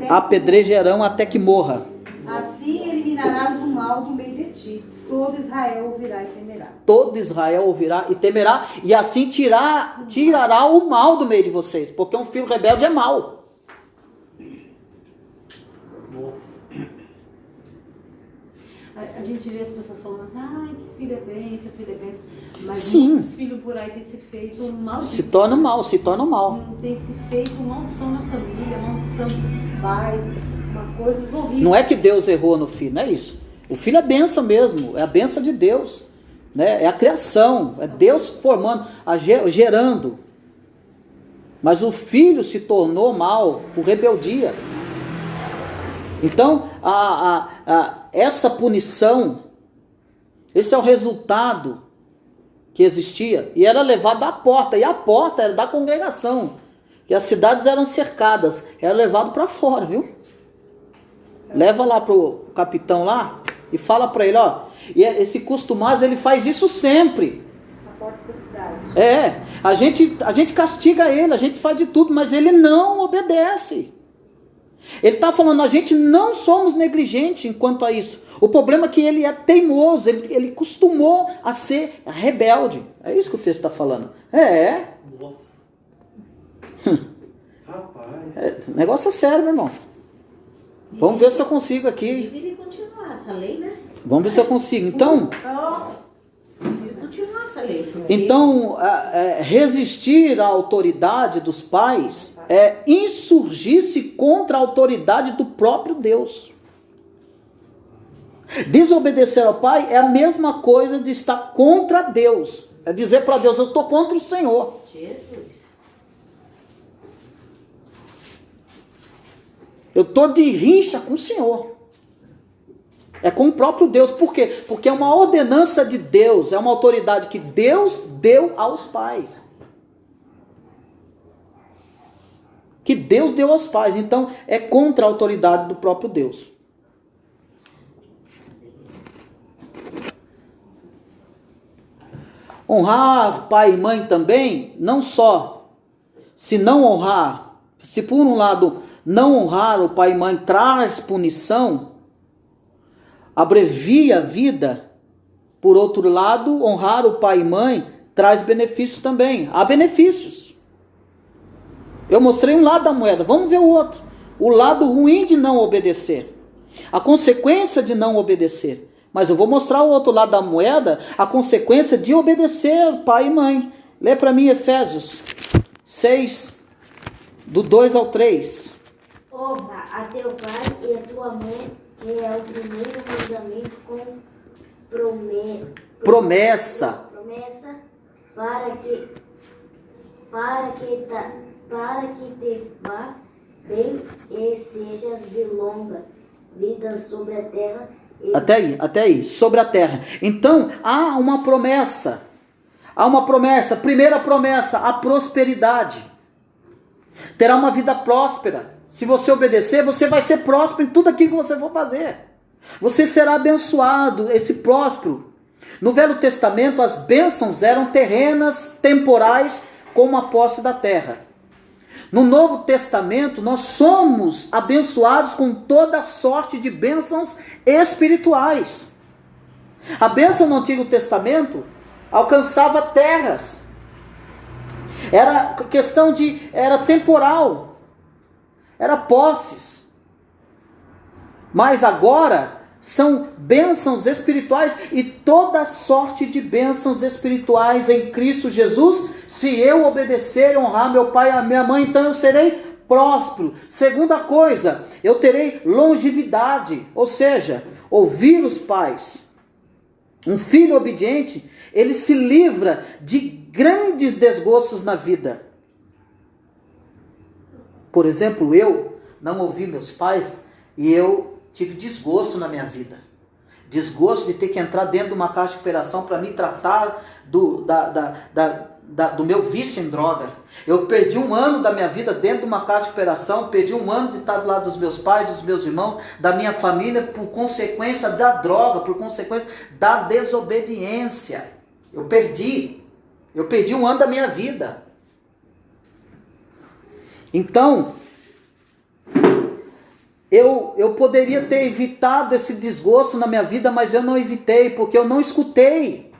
Apedrejarão até que morra. Assim eliminarás o mal do meio de ti. Todo Israel ouvirá e temerá. Todo Israel ouvirá e temerá, e assim tirará o mal do meio de vocês, porque um filho rebelde é mal. A gente vê as pessoas falando assim, ai, que filho é bênção, filho é bênção. Mas Sim. muitos filhos por aí têm se feito mal. Se torna mal, se torna mal. Tem se feito maldição na família, maldição dos pais, uma coisa horrível. Não é que Deus errou no filho, não é isso. O filho é bênção mesmo, é a bênção de Deus, né? É a criação, é Deus formando, gerando. Mas o filho se tornou mal por rebeldia. Então, essa punição, esse é o resultado que existia, e era levado à porta, e a porta era da congregação, e as cidades eram cercadas, era levado para fora, viu? Leva lá pro capitão lá, e fala para ele, ó, e esse costumaz, ele faz isso sempre. Na porta da cidade. É, a gente castiga ele, a gente faz de tudo, mas ele não obedece. Ele está falando, a gente não somos negligentes enquanto a isso. O problema é que ele é teimoso, ele costumou a ser rebelde. É isso que o texto está falando. Nossa. Rapaz. O negócio é sério, meu irmão. Vamos ver se eu consigo aqui. Deveria continuar essa lei, né? Vamos ver se eu consigo. Então, Deveria continuar essa lei. então resistir à autoridade dos pais é insurgir-se contra a autoridade do próprio Deus. Desobedecer ao pai é a mesma coisa de estar contra Deus. É dizer para Deus, eu estou contra o Senhor. Jesus. Eu estou de rincha com o Senhor. É com o próprio Deus. Por quê? Porque é uma ordenança de Deus, é uma autoridade que Deus deu aos pais. Que Deus deu aos pais. Então, é contra a autoridade do próprio Deus. Honrar pai e mãe também, não só se não honrar, se por um lado não honrar o pai e mãe traz punição, abrevia a vida, por outro lado, honrar o pai e mãe traz benefícios também. Há benefícios. Eu mostrei um lado da moeda, vamos ver o outro. O lado ruim de não obedecer. A consequência de não obedecer. Mas eu vou mostrar o outro lado da moeda, a consequência de obedecer pai e mãe. Lê para mim Efésios 6, do 2 ao 3. Honra a teu pai e a tua mãe, que é o primeiro mandamento com promessa para que te vá bem e sejas de longa vida sobre a terra. Até aí, sobre a terra. Então, há uma promessa. Primeira promessa, a prosperidade. Terá uma vida próspera. Se você obedecer, você vai ser próspero em tudo aquilo que você for fazer. Você será abençoado, esse próspero. No Velho Testamento, as bênçãos eram terrenas, temporais, como a posse da terra. No Novo Testamento, nós somos abençoados com toda sorte de bênçãos espirituais. A bênção no Antigo Testamento alcançava terras. Era questão de, era temporal. Era posses. Mas agora são bênçãos espirituais e toda sorte de bênçãos espirituais em Cristo Jesus. Se eu obedecer e honrar meu pai e a minha mãe, então eu serei próspero. Segunda coisa, eu terei longevidade, ou seja, ouvir os pais. Um filho obediente, ele se livra de grandes desgostos na vida. Por exemplo, eu não ouvi meus pais e eu tive desgosto na minha vida. Desgosto de ter que entrar dentro de uma caixa de operação para me tratar do meu vício em droga. Eu perdi 1 ano da minha vida dentro de uma caixa de operação, perdi 1 ano de estar do lado dos meus pais, dos meus irmãos, da minha família, por consequência da droga, por consequência da desobediência. Eu perdi 1 ano da minha vida. Então, eu poderia ter evitado esse desgosto na minha vida, mas eu não evitei, porque eu não escutei,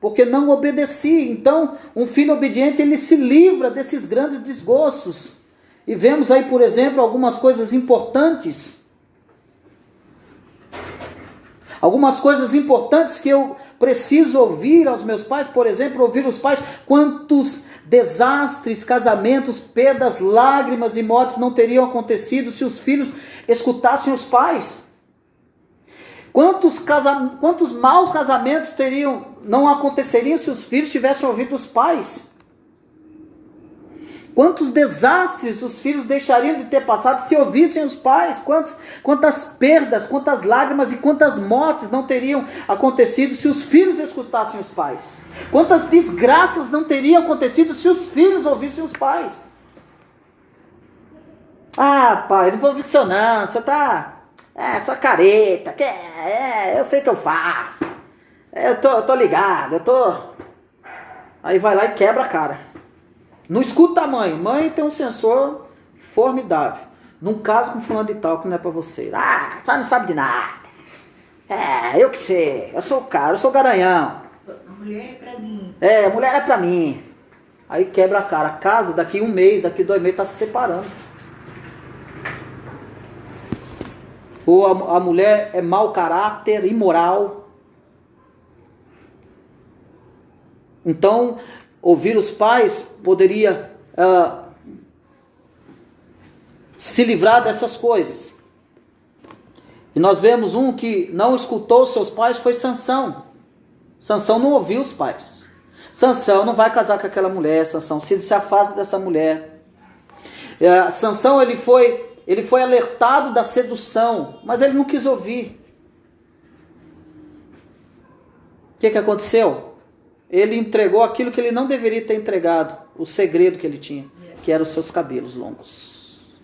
porque não obedeci. Então, um filho obediente, ele se livra desses grandes desgostos. E vemos aí, por exemplo, algumas coisas importantes. Algumas coisas importantes que eu preciso ouvir aos meus pais, por exemplo, ouvir os pais. Quantos desastres, casamentos, perdas, lágrimas e mortes não teriam acontecido se os filhos escutassem os pais? Quantos maus casamentos não aconteceriam se os filhos tivessem ouvido os pais? Quantos desastres os filhos deixariam de ter passado se ouvissem os pais? Quantas perdas, quantas lágrimas e quantas mortes não teriam acontecido se os filhos escutassem os pais? Quantas desgraças não teriam acontecido se os filhos ouvissem os pais? Ah, pai, não vou ouvir seu não, você tá... essa careta, eu sei que eu faço. Eu tô ligado, Aí vai lá e quebra a cara. Não escuta a mãe. Mãe tem um sensor formidável. Não casa com fulano de tal que não é pra você. Ah, você não sabe de nada. Eu que sei. Eu sou o cara, eu sou o garanhão. A mulher é pra mim. A mulher é pra mim. Aí quebra a cara. A casa, daqui 1 mês, daqui 2 meses, tá se separando. Ou a mulher é mau caráter, imoral. Então, ouvir os pais poderia se livrar dessas coisas. E nós vemos um que não escutou seus pais, foi Sansão. Sansão não ouviu os pais. Sansão não vai casar com aquela mulher. Sansão se afasta dessa mulher. Sansão ele foi alertado da sedução, mas ele não quis ouvir. O que aconteceu? Ele entregou aquilo que ele não deveria ter entregado, o segredo que ele tinha, que eram os seus cabelos longos.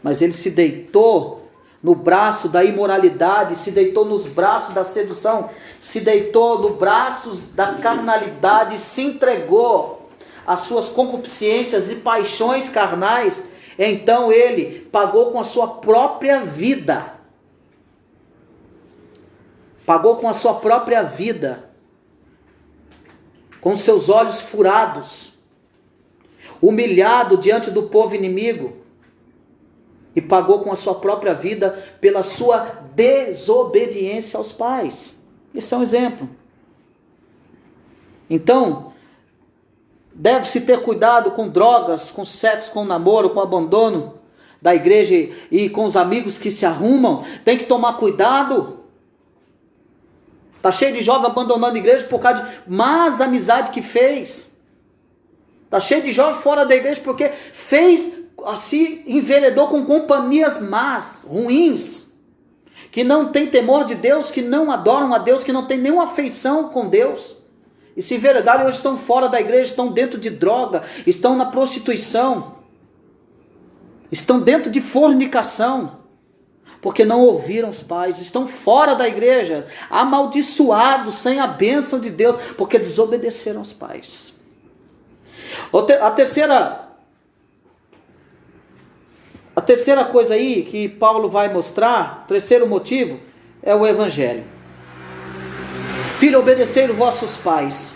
Mas ele se deitou no braço da imoralidade, se deitou nos braços da sedução, se deitou nos braços da carnalidade, se entregou às suas concupiscências e paixões carnais. Então ele pagou com a sua própria vida. Pagou com a sua própria vida. Com seus olhos furados, humilhado diante do povo inimigo, e pagou com a sua própria vida pela sua desobediência aos pais. Esse é um exemplo. Então, deve-se ter cuidado com drogas, com sexo, com namoro, com abandono da igreja e com os amigos que se arrumam. Tem que tomar cuidado. Está cheio de jovem abandonando a igreja por causa de más amizades que fez. Está cheio de jovem fora da igreja porque se enveredou com companhias más, ruins, que não tem temor de Deus, que não adoram a Deus, que não tem nenhuma afeição com Deus. E se enveredaram, hoje estão fora da igreja, estão dentro de droga, estão na prostituição, estão dentro de fornicação. porque não ouviram os pais, estão fora da igreja, amaldiçoados, sem a bênção de Deus, porque desobedeceram aos pais. A terceira coisa aí que Paulo vai mostrar, terceiro motivo, é o evangelho. Filho, obedecei os vossos pais.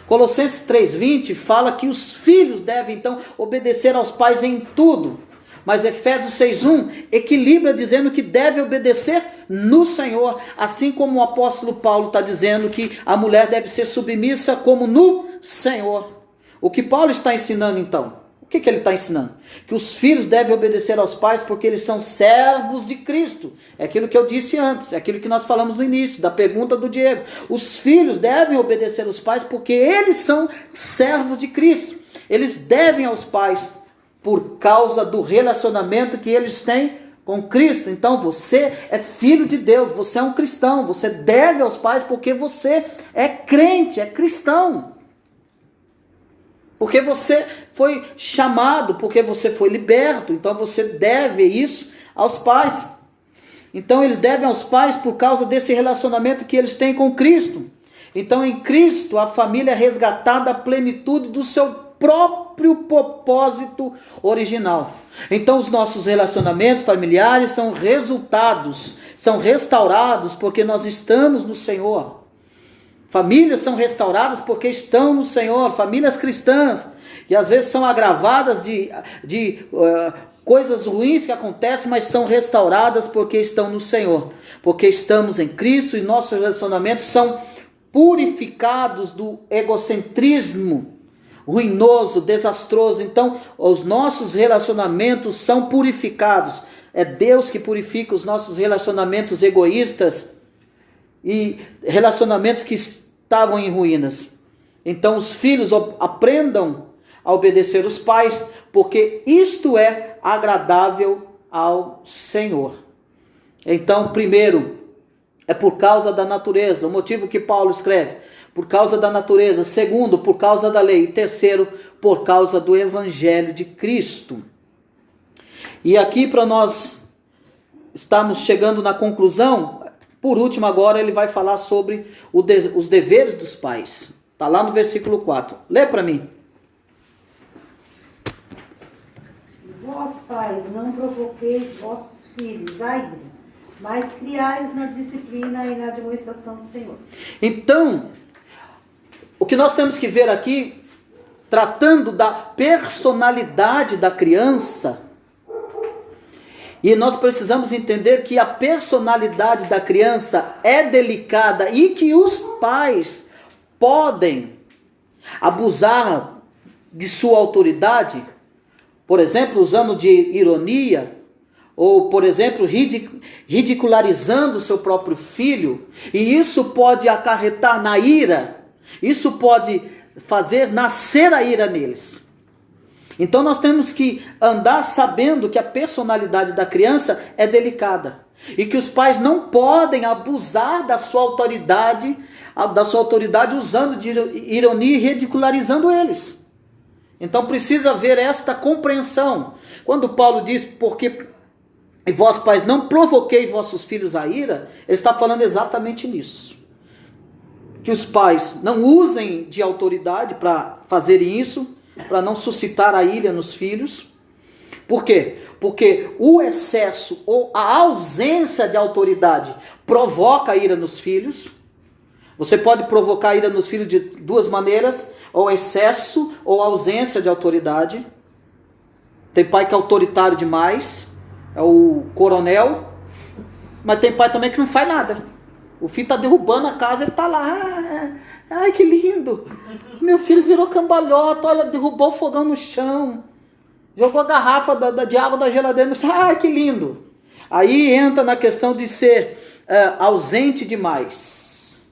Colossenses 3:20 fala que os filhos devem então obedecer aos pais em tudo. Mas Efésios 6:1 equilibra dizendo que deve obedecer no Senhor, assim como o apóstolo Paulo está dizendo que a mulher deve ser submissa como no Senhor. O que Paulo está ensinando então? O que ele está ensinando? Que os filhos devem obedecer aos pais porque eles são servos de Cristo. É aquilo que eu disse antes, é aquilo que nós falamos no início, da pergunta do Diego. Os filhos devem obedecer aos pais porque eles são servos de Cristo. Eles devem aos pais por causa do relacionamento que eles têm com Cristo. Então você é filho de Deus, você é um cristão, você deve aos pais porque você é crente, é cristão. Porque você foi chamado, porque você foi liberto, então você deve isso aos pais. Então eles devem aos pais por causa desse relacionamento que eles têm com Cristo. Então em Cristo a família é resgatada à plenitude do seu próprio propósito original. Então os nossos relacionamentos familiares são resultados, são restaurados porque nós estamos no Senhor. Famílias são restauradas porque estão no Senhor, famílias cristãs, e às vezes são agravadas de coisas ruins que acontecem, mas são restauradas porque estão no Senhor, porque estamos em Cristo e nossos relacionamentos são purificados do egocentrismo ruinoso, desastroso. Então os nossos relacionamentos são purificados. É Deus que purifica os nossos relacionamentos egoístas e relacionamentos que estavam em ruínas. Então os filhos aprendam a obedecer os pais, porque isto é agradável ao Senhor. Então, primeiro, é por causa da natureza, o motivo que Paulo escreve, por causa da natureza. Segundo, por causa da lei. E terceiro, por causa do evangelho de Cristo. E aqui, para nós estarmos chegando na conclusão, por último agora ele vai falar sobre os deveres dos pais. Está lá no versículo 4. Lê para mim. Vós, pais, não provoqueis vossos filhos a ira, mas criai-os na disciplina e na admoestação do Senhor. Então, o que nós temos que ver aqui, tratando da personalidade da criança, e nós precisamos entender que a personalidade da criança é delicada e que os pais podem abusar de sua autoridade, por exemplo, usando de ironia, ou, por exemplo, ridicularizando o seu próprio filho, e isso pode acarretar na ira, isso pode fazer nascer a ira neles. Então nós temos que andar sabendo que a personalidade da criança é delicada, e que os pais não podem abusar da sua autoridade usando de ironia e ridicularizando eles. Então precisa haver esta compreensão. Quando Paulo diz, porque vós pais não provoqueis vossos filhos a ira, ele está falando exatamente nisso. Que os pais não usem de autoridade para fazerem isso, para não suscitar a ira nos filhos. Por quê? Porque o excesso ou a ausência de autoridade provoca a ira nos filhos. Você pode provocar a ira nos filhos de duas maneiras, ou excesso ou ausência de autoridade. Tem pai que é autoritário demais, é o coronel, mas tem pai também que não faz nada. O filho está derrubando a casa, ele está lá, ai que lindo, meu filho virou cambalhota, olha, derrubou o fogão no chão, jogou a garrafa de água da geladeira no chão, ai que lindo. Aí entra na questão de ser ausente demais.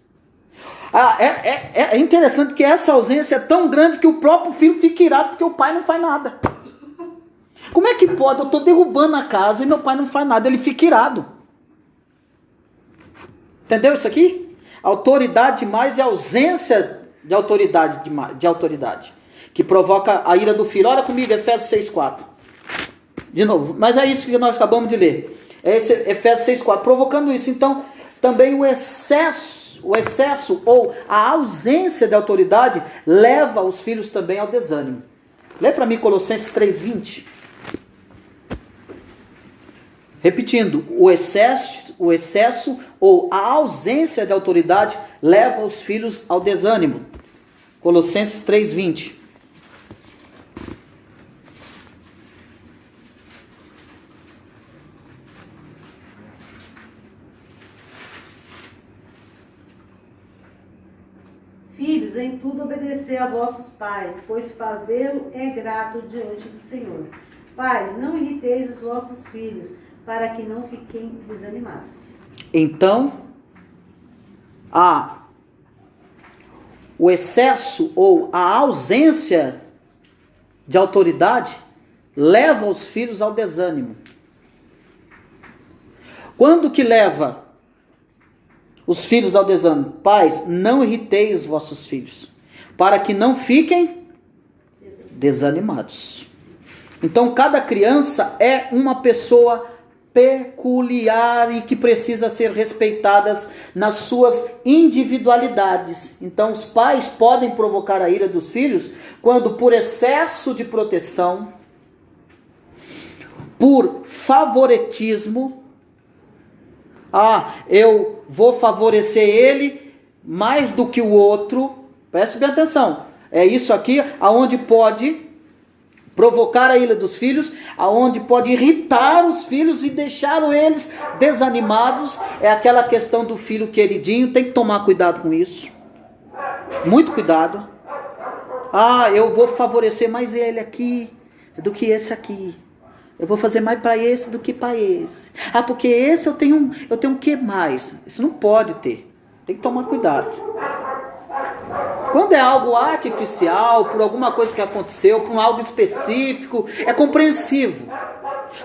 É interessante que essa ausência é tão grande que o próprio filho fica irado porque o pai não faz nada. Como é que pode? Eu estou derrubando a casa e meu pai não faz nada, ele fica irado. Entendeu isso aqui? Autoridade demais é ausência de autoridade, que provoca a ira do filho. Olha comigo, Efésios 6,4. De novo, mas é isso que nós acabamos de ler. É esse Efésios 6,4. Provocando isso, então, também o excesso ou a ausência de autoridade leva os filhos também ao desânimo. Lê para mim Colossenses 3,20. Repetindo, o excesso ou a ausência de autoridade leva os filhos ao desânimo. Colossenses 3,20. Filhos, em tudo obedecer a vossos pais, pois fazê-lo é grato diante do Senhor. Pais, não irriteis os vossos filhos, para que não fiquem desanimados. Então, o excesso ou a ausência de autoridade leva os filhos ao desânimo. Quando que leva os filhos ao desânimo? Pais, não irritei os vossos filhos, para que não fiquem desanimados. Então, cada criança é uma pessoa peculiar e que precisa ser respeitadas nas suas individualidades. Então, os pais podem provocar a ira dos filhos quando, por excesso de proteção, por favoritismo, eu vou favorecer ele mais do que o outro. Preste bem atenção. É isso aqui aonde pode provocar a ira dos filhos, aonde pode irritar os filhos e deixar eles desanimados. É aquela questão do filho queridinho. Tem que tomar cuidado com isso. Muito cuidado. Eu vou favorecer mais ele aqui do que esse aqui. Eu vou fazer mais para esse do que para esse. Porque esse eu tenho um que mais. Isso não pode ter. Tem que tomar cuidado. Quando é algo artificial, por alguma coisa que aconteceu, por algo específico, é compreensivo.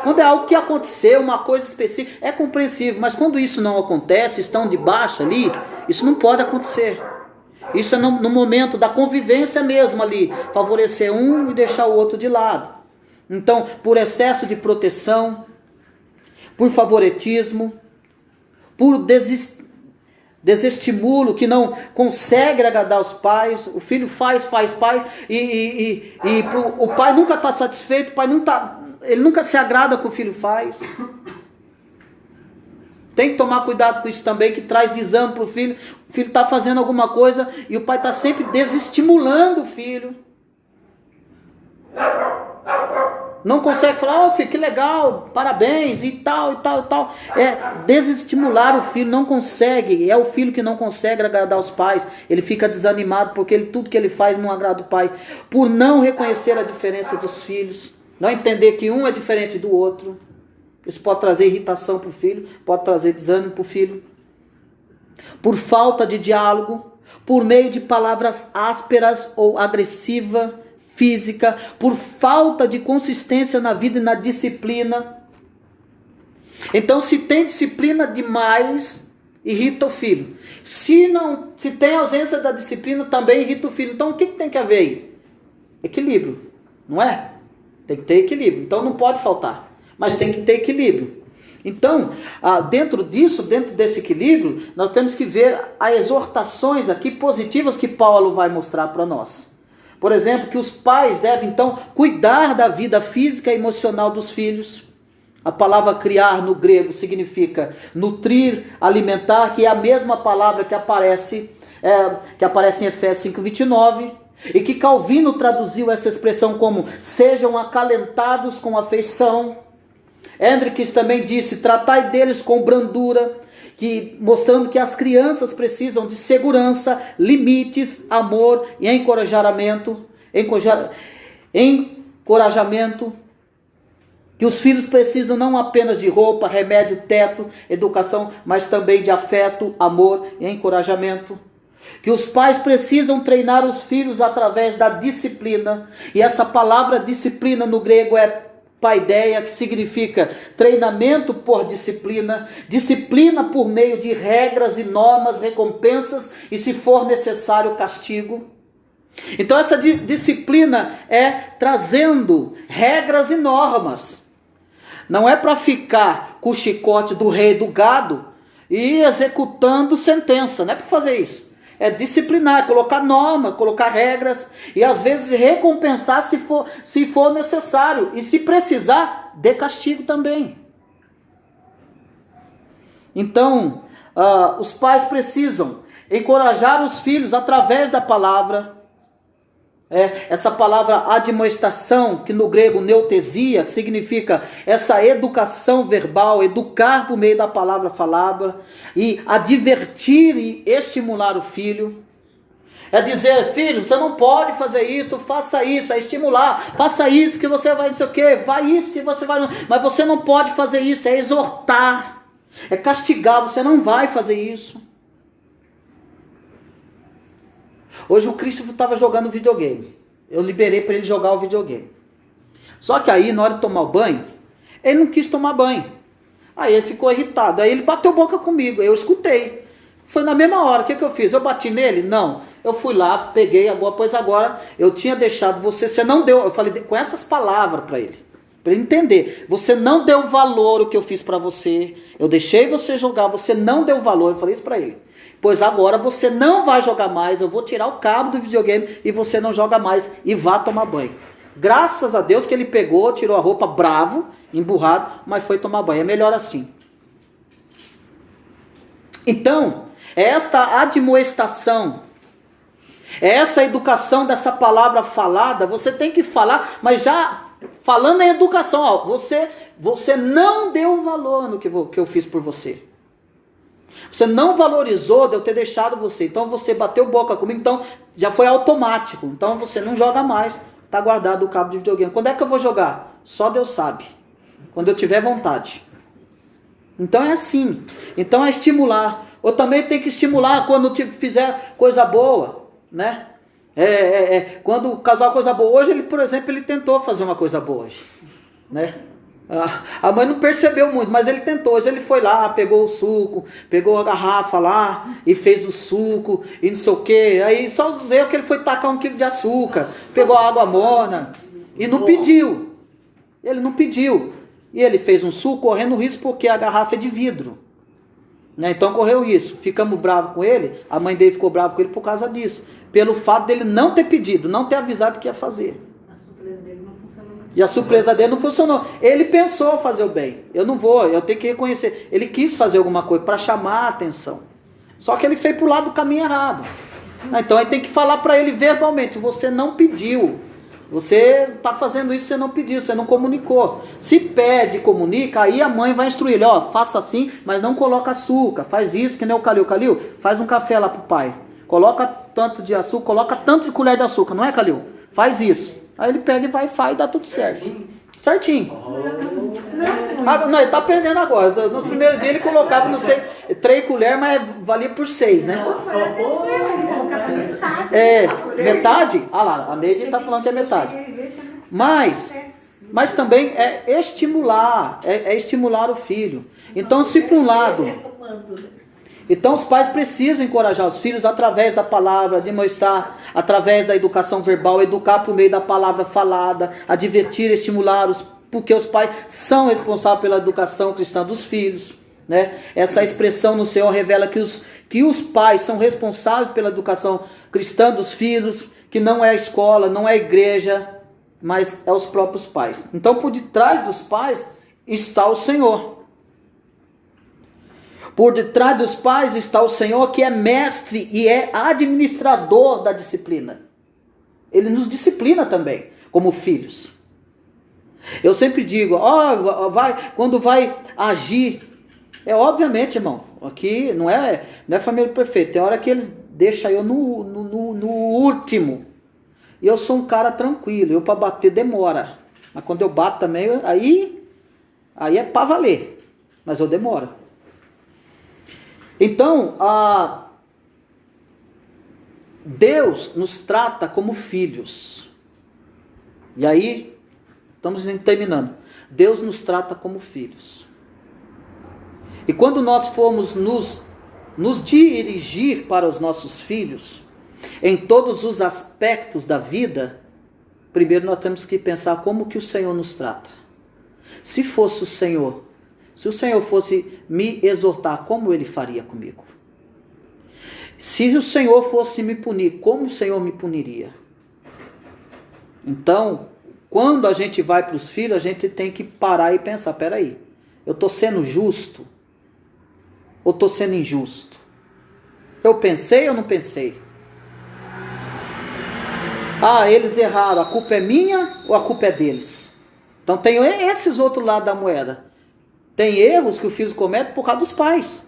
Quando é algo que aconteceu, uma coisa específica, é compreensível. Mas quando isso não acontece, estão debaixo ali, isso não pode acontecer. Isso é no momento da convivência mesmo ali. Favorecer um e deixar o outro de lado. Então, por excesso de proteção, por favoritismo, por desestimulo, que não consegue agradar os pais, o filho faz pai, e o pai nunca está satisfeito, ele nunca se agrada com o que o filho faz. Tem que tomar cuidado com isso também, que traz desânimo para o filho está fazendo alguma coisa e o pai está sempre desestimulando o filho. Não consegue falar, filho, que legal, parabéns, e tal. É desestimular o filho, não consegue. É o filho que não consegue agradar os pais. Ele fica desanimado porque tudo que ele faz não agrada o pai. Por não reconhecer a diferença dos filhos. Não entender que um é diferente do outro. Isso pode trazer irritação para o filho, pode trazer desânimo para o filho. Por falta de diálogo, por meio de palavras ásperas ou agressivas, física, por falta de consistência na vida e na disciplina. Então, se tem disciplina demais, irrita o filho. Se tem ausência da disciplina, também irrita o filho. Então, o que tem que haver aí? Equilíbrio, não é? Tem que ter equilíbrio. Então, não pode faltar, mas tem que ter equilíbrio. Então, dentro desse equilíbrio, nós temos que ver as exortações aqui positivas que Paulo vai mostrar para nós. Por exemplo, que os pais devem, então, cuidar da vida física e emocional dos filhos. A palavra criar no grego significa nutrir, alimentar, que é a mesma palavra que aparece em Efésios 5:29, e que Calvino traduziu essa expressão como sejam acalentados com afeição. Hendricks também disse, tratai deles com brandura, mostrando que as crianças precisam de segurança, limites, amor e encorajamento. Que os filhos precisam não apenas de roupa, remédio, teto, educação, mas também de afeto, amor e encorajamento. Que os pais precisam treinar os filhos através da disciplina. E essa palavra disciplina no grego é paideia, que significa treinamento por disciplina, disciplina por meio de regras e normas, recompensas e, se for necessário, castigo. Então essa disciplina é trazendo regras e normas. Não é para ficar com o chicote do rei do gado e executando sentença. Não é para fazer isso. É disciplinar, colocar norma, colocar regras e às vezes recompensar se for necessário. E se precisar, dê castigo também. Então, os pais precisam encorajar os filhos através da palavra. Essa palavra admoestação, que no grego neutesia, que significa essa educação verbal, educar por meio da palavra falada, e advertir e estimular o filho. É dizer, filho, você não pode fazer isso, faça isso, é estimular, faça isso porque você vai não sei o quê, vai isso que você vai... Mas você não pode fazer isso, é exortar, é castigar, você não vai fazer isso. Hoje o Cristo estava jogando videogame. Eu liberei para ele jogar o videogame. Só que aí, na hora de tomar o banho, ele não quis tomar banho. Aí ele ficou irritado. Aí ele bateu boca comigo. Eu escutei. Foi na mesma hora. O que eu fiz? Eu bati nele? Não. Eu fui lá, peguei, pois agora eu tinha deixado você não deu... Eu falei com essas palavras para ele entender. Você não deu valor o que eu fiz para você. Eu deixei você jogar, você não deu valor. Eu falei isso para ele. Pois agora você não vai jogar mais, eu vou tirar o cabo do videogame e você não joga mais e vá tomar banho. Graças a Deus que ele pegou, tirou a roupa bravo, emburrado, mas foi tomar banho. É melhor assim. Então, esta admoestação, essa educação dessa palavra falada, você tem que falar, mas já falando em educação, você não deu valor no que eu fiz por você. Você não valorizou de eu ter deixado você. Então você bateu boca comigo. Então já foi automático. Então você não joga mais. Está guardado o cabo de videogame. Quando é que eu vou jogar? Só Deus sabe. Quando eu tiver vontade. Então é assim. Então é estimular. Ou também tem que estimular quando fizer coisa boa. Né? Quando casar coisa boa. Hoje, por exemplo, ele tentou fazer uma coisa boa hoje. Né? A mãe não percebeu muito, mas ele tentou. Hoje ele foi lá, pegou o suco, pegou a garrafa lá e fez o suco e não sei o que. Aí só os erros que ele foi tacar 1 quilo de açúcar, pegou a água morna e não pediu. Ele não pediu. E ele fez um suco correndo risco porque a garrafa é de vidro. Né? Então correu risco. Ficamos bravos com ele, a mãe dele ficou brava com ele por causa disso. Pelo fato dele não ter pedido, não ter avisado que ia fazer. E a surpresa dele não funcionou. Ele pensou fazer o bem. Eu tenho que reconhecer. Ele quis fazer alguma coisa para chamar a atenção. Só que ele fez para o lado do caminho errado. Então aí tem que falar para ele verbalmente. Você não pediu. Você está fazendo isso, você não pediu, você não comunicou. Se pede, comunica, aí a mãe vai instruir ele. Faça assim, mas não coloca açúcar. Faz isso, que nem o Calil. Calil, faz um café lá para o pai. Coloca tanto de açúcar, coloca tanto de colher de açúcar. Não é, Calil? Faz isso. Aí ele pega e vai e faz e dá tudo certo. Certinho. Não, ele tá aprendendo agora. Nos primeiros dias ele colocava, não sei, 3 colheres, mas valia por 6, né? Metade? Ah lá, a Neide tá falando que é metade. Mas também é estimular, é estimular o filho. Então, se por um lado... Então os pais precisam encorajar os filhos através da palavra, demonstrar, através da educação verbal, educar por meio da palavra falada, advertir, estimular, porque os pais são responsáveis pela educação cristã dos filhos. Né? Essa expressão no Senhor revela que os pais são responsáveis pela educação cristã dos filhos, que não é a escola, não é a igreja, mas é os próprios pais. Então por detrás dos pais está o Senhor. Por detrás dos pais está o Senhor, que é mestre e é administrador da disciplina. Ele nos disciplina também, como filhos. Eu sempre digo, quando vai agir, obviamente, irmão, aqui não é família perfeita. Tem hora que eles deixam eu no último. E eu sou um cara tranquilo, eu para bater demora. Mas quando eu bato também, aí é para valer. Mas eu demoro. Então, Deus nos trata como filhos. E aí, estamos terminando. Deus nos trata como filhos. E quando nós formos nos dirigir para os nossos filhos, em todos os aspectos da vida, primeiro nós temos que pensar como que o Senhor nos trata. Se fosse o Senhor, Se o Senhor fosse me exortar, como Ele faria comigo? Se o Senhor fosse me punir, como o Senhor me puniria? Então, quando a gente vai para os filhos, a gente tem que parar e pensar, peraí, eu estou sendo justo ou estou sendo injusto? Eu pensei ou não pensei? Ah, eles erraram, a culpa é minha ou a culpa é deles? Então tem esses outros lados da moeda. Tem erros que os filhos cometem por causa dos pais.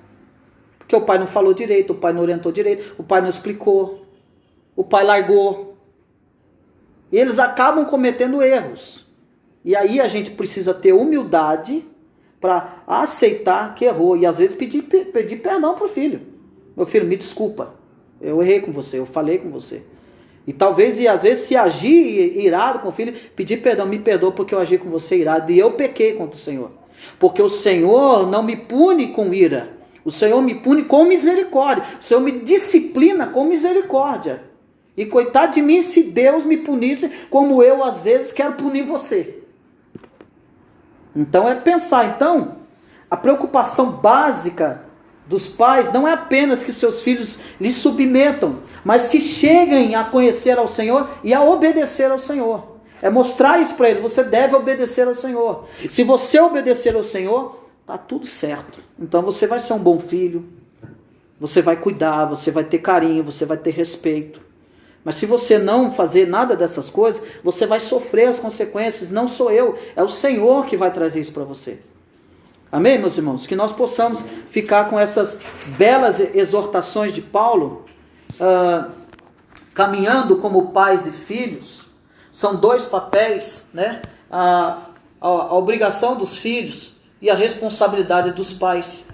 Porque o pai não falou direito, o pai não orientou direito, o pai não explicou, o pai largou. E eles acabam cometendo erros. E aí a gente precisa ter humildade para aceitar que errou. E às vezes pedir perdão para o filho. Meu filho, me desculpa. Eu errei com você, eu falei com você. E talvez, e às vezes, se agir irado com o filho, pedir perdão, me perdoa porque eu agi com você irado. E eu pequei contra o Senhor. Porque o Senhor não me pune com ira. O Senhor me pune com misericórdia. O Senhor me disciplina com misericórdia. E coitado de mim se Deus me punisse como eu às vezes quero punir você. Então é pensar. Então, a preocupação básica dos pais não é apenas que seus filhos lhes submetam, mas que cheguem a conhecer ao Senhor e a obedecer ao Senhor. É mostrar isso para eles. Você deve obedecer ao Senhor. Se você obedecer ao Senhor, tá tudo certo. Então você vai ser um bom filho. Você vai cuidar, você vai ter carinho, você vai ter respeito. Mas se você não fazer nada dessas coisas, você vai sofrer as consequências. Não sou eu, é o Senhor que vai trazer isso para você. Amém, meus irmãos? Que nós possamos ficar com essas belas exortações de Paulo, caminhando como pais e filhos. São dois papéis, né? A obrigação dos filhos e a responsabilidade dos pais.